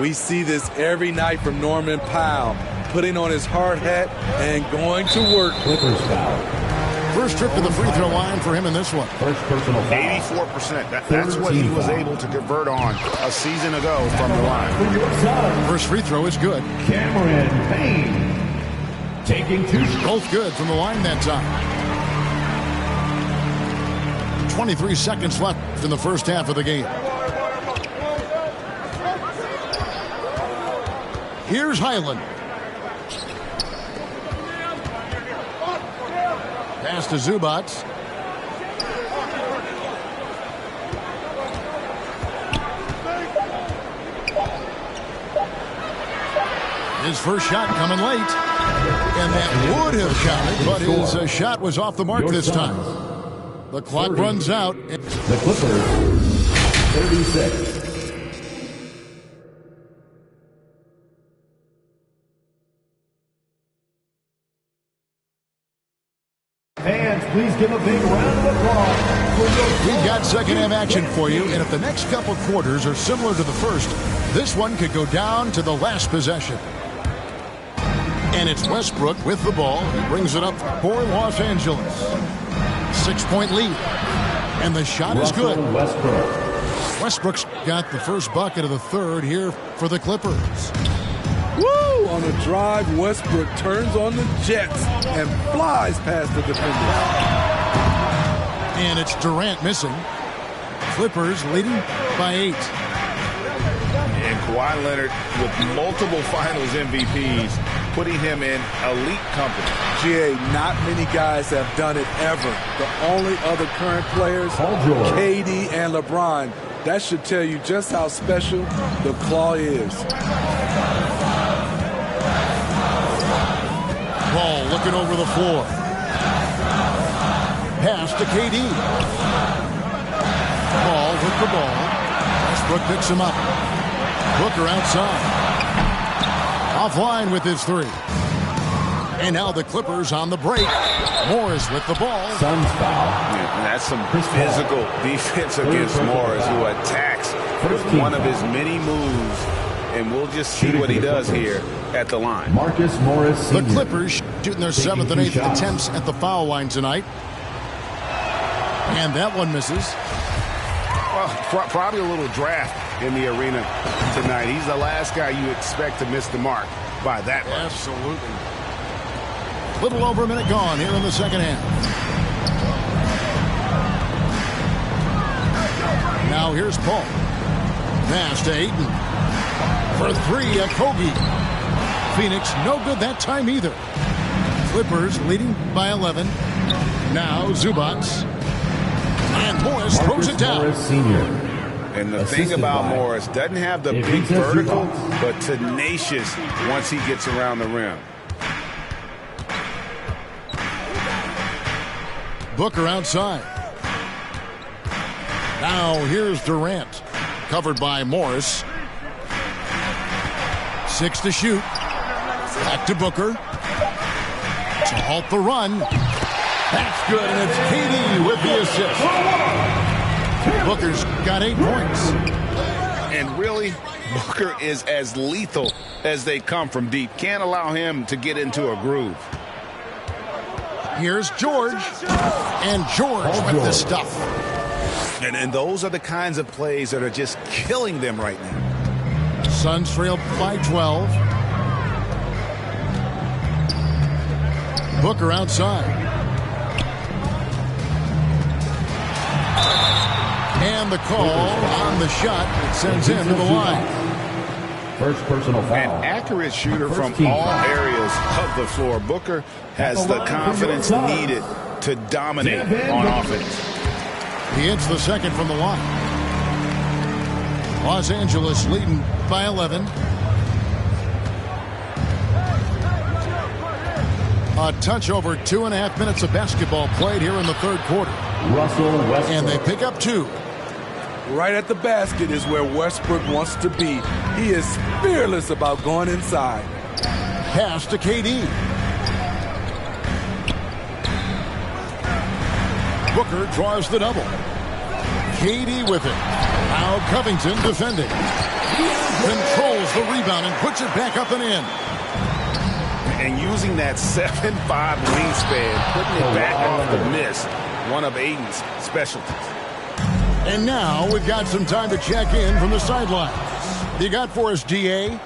S8: We see this every night from Norman Powell, putting on his hard hat and going to work.
S3: Clippers foul.
S2: First trip to the free throw line for him in this one.
S3: First personal foul.
S5: 84%. That's what he was able to convert on a season ago from the line.
S2: First free throw is good.
S3: Cameron Payne taking 2 shots.
S2: Both good from the line that time. 23 seconds left in the first half of the game. Here's Highland. Pass to Zubac. His first shot coming late. And that would have counted, but his shot was off the mark this time. The clock runs out.
S3: The Clippers, 36. Fans, please give a big round of applause.
S2: We've got second half action for you, and if the next couple quarters are similar to the first, this one could go down to the last possession. And it's Westbrook with the ball. He brings it up for Los Angeles. 6-point lead. And the shot is good. Westbrook's got the first bucket of the third here for the Clippers.
S8: Woo! On a drive, Westbrook turns on the Jets and flies past the defender.
S2: And it's Durant missing. Clippers leading by 8.
S5: And Kawhi Leonard with multiple finals MVPs, putting him in elite company.
S8: GA, not many guys have done it ever. The only other current players, KD and LeBron. That should tell you just how special the Claw is.
S2: Ball looking over the floor. Pass to KD. Ball with the ball. Westbrook picks him up. Booker outside. Offline with his 3. And now the Clippers on the break. Morris with the ball.
S3: Suns foul.
S5: Yeah, that's some physical defense against Morris, who attacks with one of his many moves. And we'll just see what he does here at the line.
S3: Marcus Morris Sr.
S2: The Clippers shooting their 7th and 8th attempts at the foul line tonight. And that one misses.
S5: Well, probably a little draft in the arena tonight. He's the last guy you expect to miss the mark by that much.
S2: Absolutely. Little over a minute gone here in the second half. Now here's Paul. Pass to Ayton. For 3, a Kobe. Phoenix no good that time either. Clippers leading by 11. Now Zubac. And Morris throws it down.
S3: Morris Sr.
S5: And the thing about Morris, doesn't have the big vertical, but tenacious once he gets around the rim.
S2: Booker outside. Now here's Durant. Covered by Morris. 6 to shoot. Back to Booker. To halt the run. That's good, and it's KD with the assist. Booker's got 8 points.
S5: And really, Booker is as lethal as they come from deep. Can't allow him to get into a groove.
S2: Here's George. And George with the stuff.
S5: And those are the kinds of plays that are just killing them right now.
S2: Suns trail by 12. Booker outside. And the call on the shot that sends him to the line.
S3: First personal foul.
S5: An accurate shooter from all areas of the floor. Booker has the confidence needed to dominate on offense.
S2: He hits the second from the line. Los Angeles leading by 11. A touch over 2.5 minutes of basketball played here in the third quarter.
S3: Russell Westbrook.
S2: And they pick up 2.
S8: Right at the basket is where Westbrook wants to be. He is fearless about going inside.
S2: Pass to KD. Booker draws the double. KD with it. Now Covington defending. Controls the rebound and puts it back up and in.
S5: And using that 7'5" wingspan, putting it back off the miss, one of Aiden's specialties.
S2: And now we've got some time to check in from the sidelines. You got for us, DA?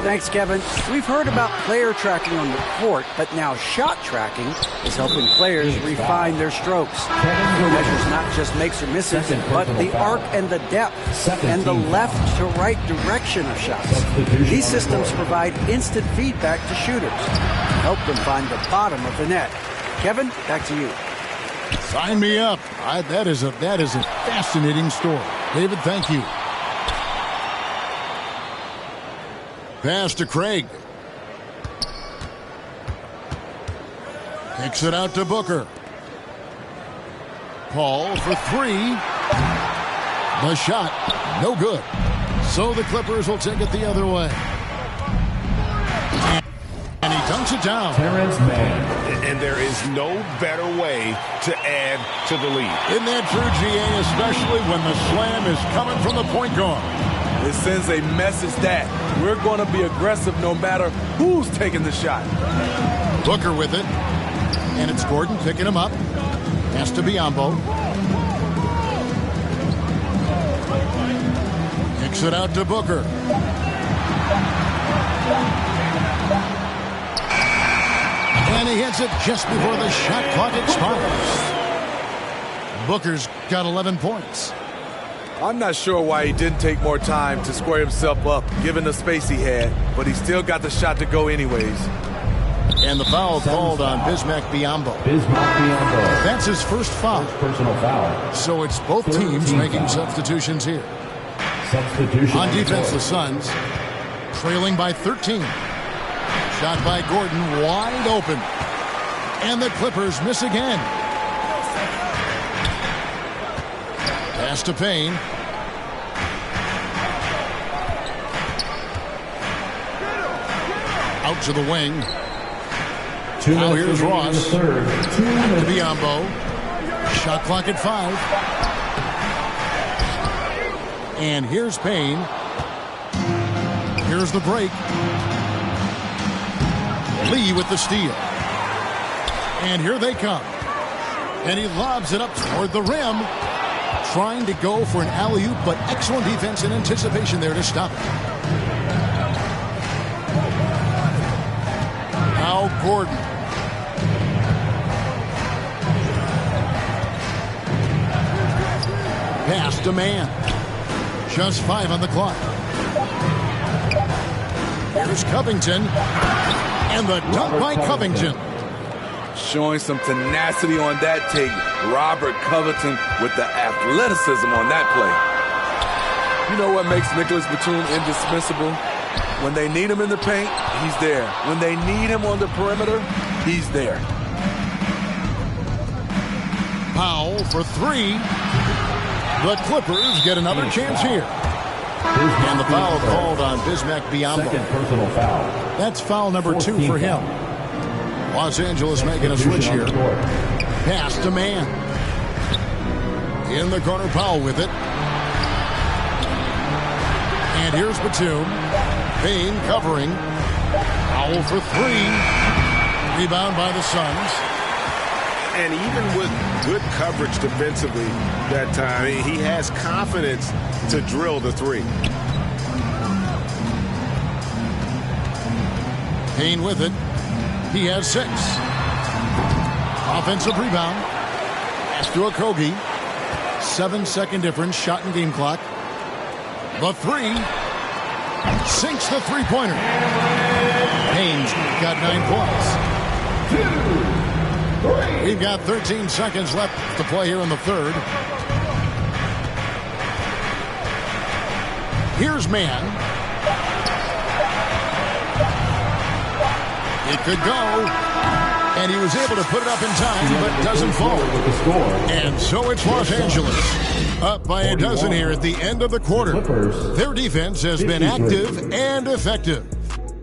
S6: Thanks, Kevin. We've heard about player tracking on the court, but now shot tracking is helping players refine their strokes. It measures not just makes or misses, but the arc and the depth and the left to right direction of shots. These systems provide instant feedback to shooters, help them find the bottom of the net. Kevin, back to you.
S2: Sign me up. That is a fascinating story. David, thank you. Pass to Craig. Kicks it out to Booker. Paul for 3. The shot, no good. So the Clippers will take it the other way. And he dunks it down.
S3: Terrence Mann.
S5: And there is no better way to add to the lead.
S2: Isn't that true, GA, especially when the slam is coming from the point guard?
S8: It sends a message that we're going to be aggressive no matter who's taking the shot.
S2: Booker with it. And it's Gordon picking him up. Has to be Biombo. Kicks it out to Booker. And he hits it just before the shot clock expires. Booker's got 11 points.
S8: I'm not sure why he didn't take more time to square himself up, given the space he had, but he still got the shot to go anyways.
S2: And the foul called on Bismack Biombo. That's his first foul.
S3: First personal foul.
S2: So it's both teams making substitutions here.
S3: Substitution
S2: on defense, the Suns trailing by 13. Shot by Gordon, wide open. And the Clippers miss again. Pass to Payne. Out to the wing. Now here's Ross. To Biombo. Shot clock at 5. And here's Payne. Here's the break. Lee with the steal. And here they come. And he lobs it up toward the rim. Trying to go for an alley-oop, but excellent defense and anticipation there to stop it. Now Gordon. Pass to Mann. Just 5 on the clock. Here's Covington. And the dunk by Covington.
S8: Showing some tenacity on that take. Robert Covington with the athleticism on that play. You know what makes Nicholas Batum indispensable? When they need him in the paint, he's there. When they need him on the perimeter, he's there.
S2: Powell for 3. The Clippers get another chance here. And the foul called on Bismack Biombo.
S3: Second personal foul.
S2: That's foul number 2 for him. Los Angeles making a switch here. Pass to Mann. In the corner, Powell with it. And here's Batum. Payne covering. Powell for 3. Rebound by the Suns.
S5: And even with good coverage defensively that time, he has confidence to drill the 3.
S2: Payne with it. He has 6. Offensive rebound. Pass to Okogie. 7-second difference. Shot and game clock. The 3. Sinks the three-pointer. Payne's got 9 points. We've got 13 seconds left to play here in the third. Here's Mann. It could go. And he was able to put it up in time, but doesn't fall. And so it's Los Angeles. Up by a dozen here at the end of the quarter. Their defense has been active and effective.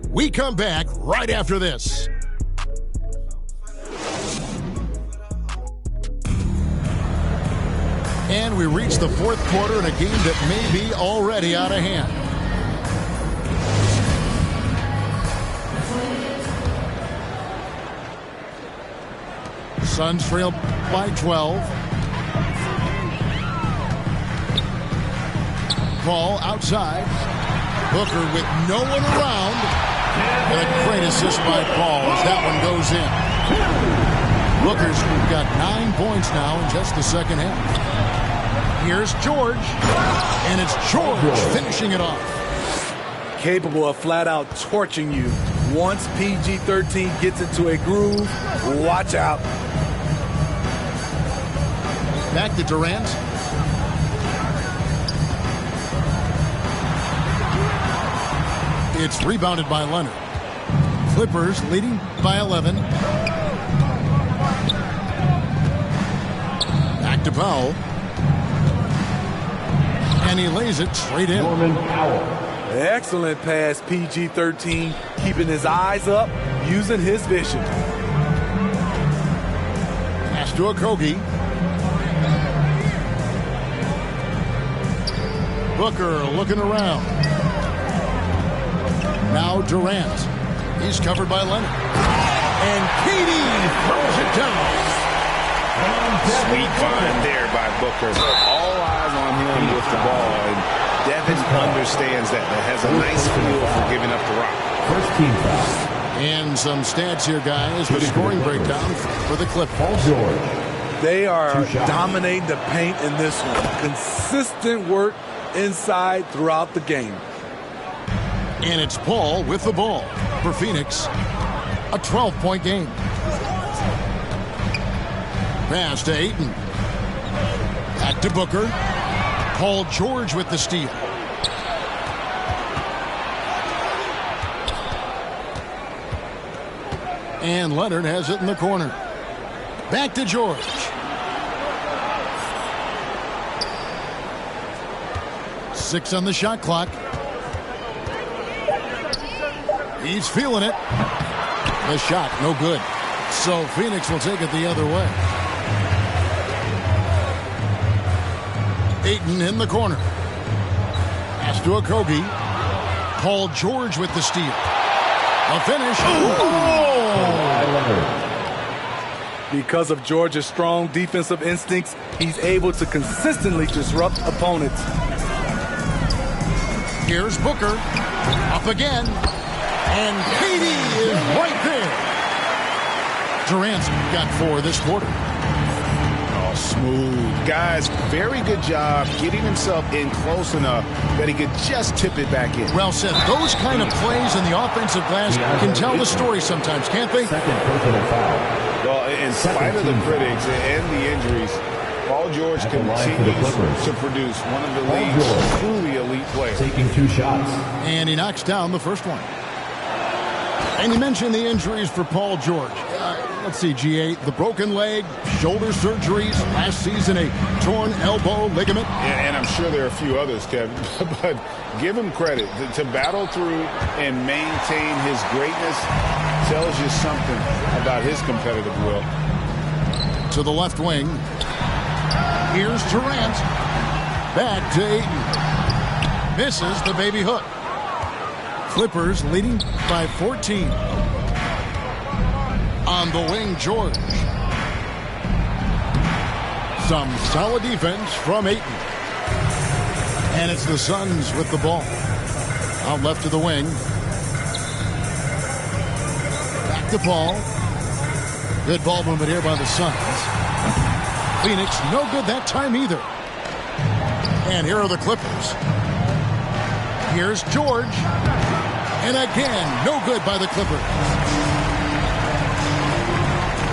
S2: We come back right after this. And we reach the fourth quarter in a game that may be already out of hand. Suns trail by 12. Ball outside. Booker with no one around. And a great assist by Paul as that one goes in. Booker's got 9 points now in just the second half. Here's George. And it's George finishing it off.
S8: Capable of flat out torching you. Once PG-13 gets into a groove, watch out.
S2: Back to Durant. It's rebounded by Leonard. Clippers leading by 11. Back to Powell. And he lays it straight in.
S3: Norman Powell.
S8: Excellent pass, PG-13, keeping his eyes up, using his vision.
S2: Pass to Okogie. Booker looking around. Now Durant. He's covered by Leonard. And KD throws it down.
S5: Sweet find there by Booker. All eyes on him with the ball. And Devin understands that. Has a nice feel for giving up the rock.
S3: First team foul.
S2: And some stats here, guys. The scoring breakdown for the Clippers.
S3: Paul George.
S8: They are dominating the paint in this one. Consistent work inside throughout the game.
S2: And it's Paul with the ball for Phoenix. A 12-point game. Pass to Ayton. Back to Booker. Paul George with the steal. And Leonard has it in the corner. Back to George. Six on the shot clock. He's feeling it. The shot, no good. So Phoenix will take it the other way. Ayton in the corner. Pass to Okogie. Paul George with the steal. A finish.
S8: Because of George's strong defensive instincts, he's able to consistently disrupt opponents.
S2: Here's Booker. Up again. And KD is right there. Durant's got 4 this quarter.
S5: Oh, smooth. Guys, very good job getting himself in close enough that he could just tip it back in.
S2: Well said. Those kind of plays in the offensive glass can tell the story sometimes, can't they?
S3: Second personal foul.
S5: Well, in spite of the critics and the injuries, Paul George continues to produce one of the league's truly elite players.
S3: Taking 2 shots.
S2: And he knocks down the first one. And you mentioned the injuries for Paul George. Let's see, G8, the broken leg, shoulder surgeries, last season a torn elbow ligament.
S5: And I'm sure there are a few others, Kevin, but give him credit. To battle through and maintain his greatness tells you something about his competitive will.
S2: To the left wing. Here's Durant. Back to Ayton. Misses the baby hook. Clippers leading by 14. On the wing, George. Some solid defense from Ayton. And it's the Suns with the ball. Out left to the wing. Back to Paul. Good ball movement here by the Suns. Phoenix, no good that time either. And here are the Clippers. Here's George. And again, no good by the Clippers.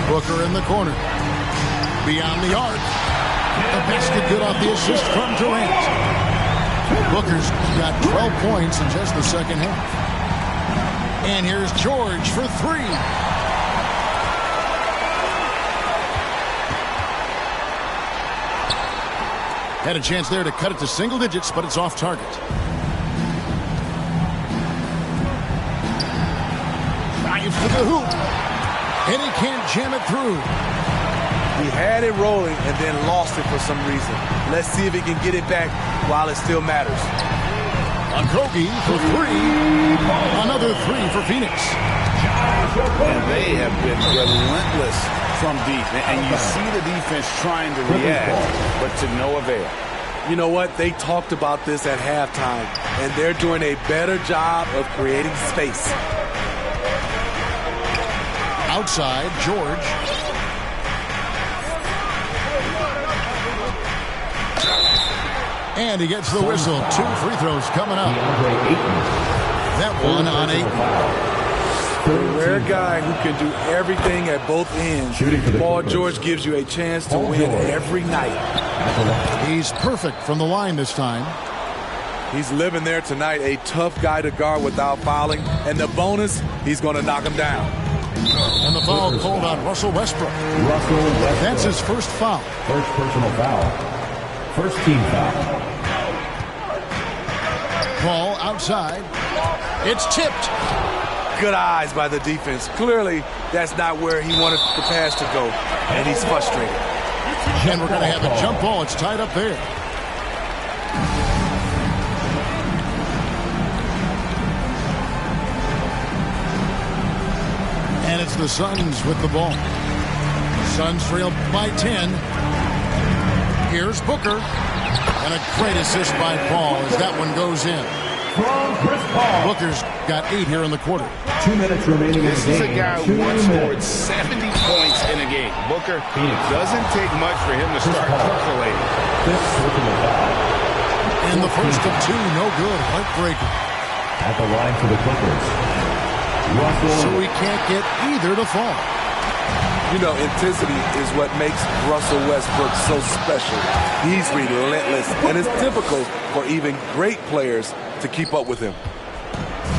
S2: Booker in the corner. Beyond the arc. The basket good off the assist from Durant. Booker's got 12 points in just the second half. And here's George for three. Had a chance there to cut it to single digits, but it's off target. Drives to the hoop. And he can't jam it through.
S8: He had it rolling and then lost it for some reason. Let's see if he can get it back while it still matters.
S2: Okogie for three. Another three for Phoenix.
S1: And they have been relentless from deep. And you see the defense trying to react, but to no avail.
S8: You know what? They talked about this at halftime, and they're doing a better job of creating space.
S2: Outside, George. And he gets the whistle. 2 free throws coming up. That one on 8.
S8: A rare guy who can do everything at both ends. Paul George gives you a chance to win every night.
S2: He's perfect from the line this time.
S8: He's living there tonight, a tough guy to guard without fouling. And the bonus, he's going to knock him down.
S2: And the foul called on Russell Westbrook. That's his first foul.
S3: First personal foul. First team foul.
S2: Ball outside. It's tipped.
S8: Good eyes by the defense. Clearly, that's not where he wanted the pass to go, and he's frustrated.
S2: And we're going to have a jump ball. It's tied up there. And it's the Suns with the ball. Suns trail by 10. Here's Booker. And a great assist by Paul as that one goes in.
S3: From Chris Paul.
S2: Booker's got 8 here in the quarter.
S3: 2 minutes remaining in the game.
S1: This is a guy who once scored 70 points in a game. Booker doesn't take much for him to start percolating.
S2: And the first of 2, no good. Heartbreaker.
S3: At the line for the Clippers.
S2: So we can't get either to fall.
S8: You know, intensity is what makes Russell Westbrook so special. He's relentless, and it's difficult for even great players to keep up with him.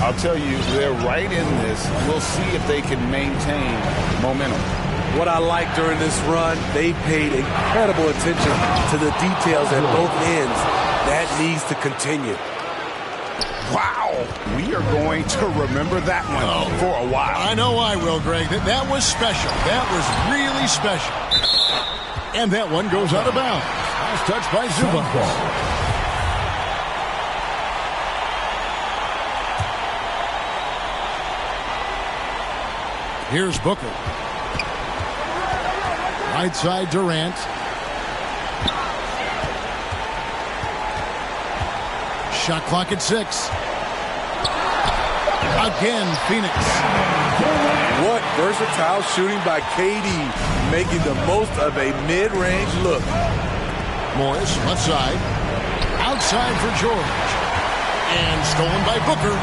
S1: I'll tell you, they're right in this. We'll see if they can maintain momentum.
S8: What I like during this run, they paid incredible attention to the details at both ends. That needs to continue.
S1: Wow, we are going to remember that one for a while.
S2: I know I will, Greg. That was special. That was really special. And that one goes out of bounds. Nice touch by Zubac. Here's Booker. Right side, Durant. Shot clock at 6. Again, Phoenix.
S8: What versatile shooting by KD, making the most of a mid-range look.
S2: Morris, left side. Outside for George. And stolen by Booker.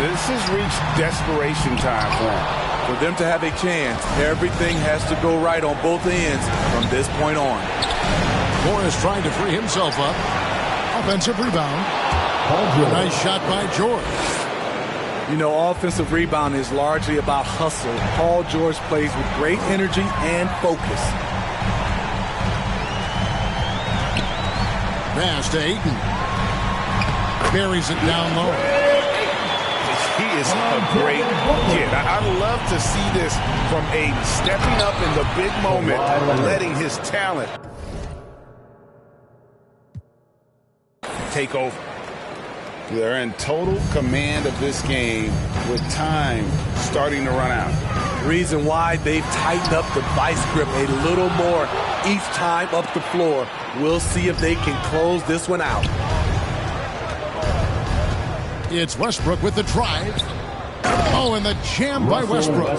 S1: This has reached desperation time for him.
S8: For them to have a chance, everything has to go right on both ends from this point on.
S2: Morris trying to free himself up. Offensive rebound. Nice shot by George.
S8: You know, offensive rebound is largely about hustle. Paul George plays with great energy and focus.
S2: Pass to Ayton. Buries it down low.
S1: He is a great kid. I love to see this from Ayton, stepping up in the big moment, letting his talent take over. They're in total command of this game with time starting to run out.
S8: Reason why they've tightened up the vice grip a little more each time up the floor. We'll see if they can close this one out.
S2: It's Westbrook with the drive. Oh, and the jam by Westbrook.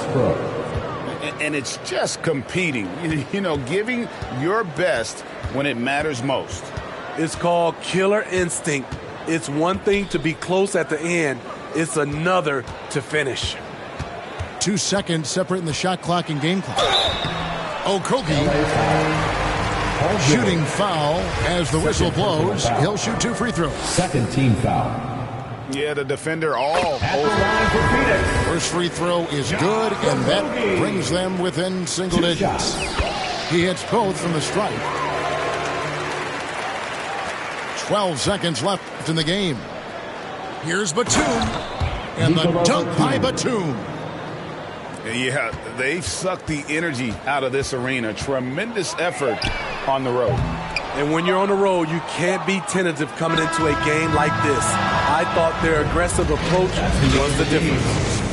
S1: And it's just competing, you know, giving your best when it matters most.
S8: It's called killer instinct. It's one thing to be close at the end. It's another to finish.
S2: 2 seconds separating the shot clock and game clock. Okogie. Shooting foul as the whistle blows. He'll shoot 2 free throws.
S3: Second team foul.
S5: Yeah, the defender all
S3: At the
S5: over.
S3: line for Phoenix.
S2: First free throw is good, and that brings them within single digits. He hits both from the stripe. 12 seconds left in the game. Here's Batum. And the dunk by Batum.
S5: Yeah, they've sucked the energy out of this arena. Tremendous effort on the road.
S8: And when you're on the road, you can't be tentative coming into a game like this. I thought their aggressive approach was the difference.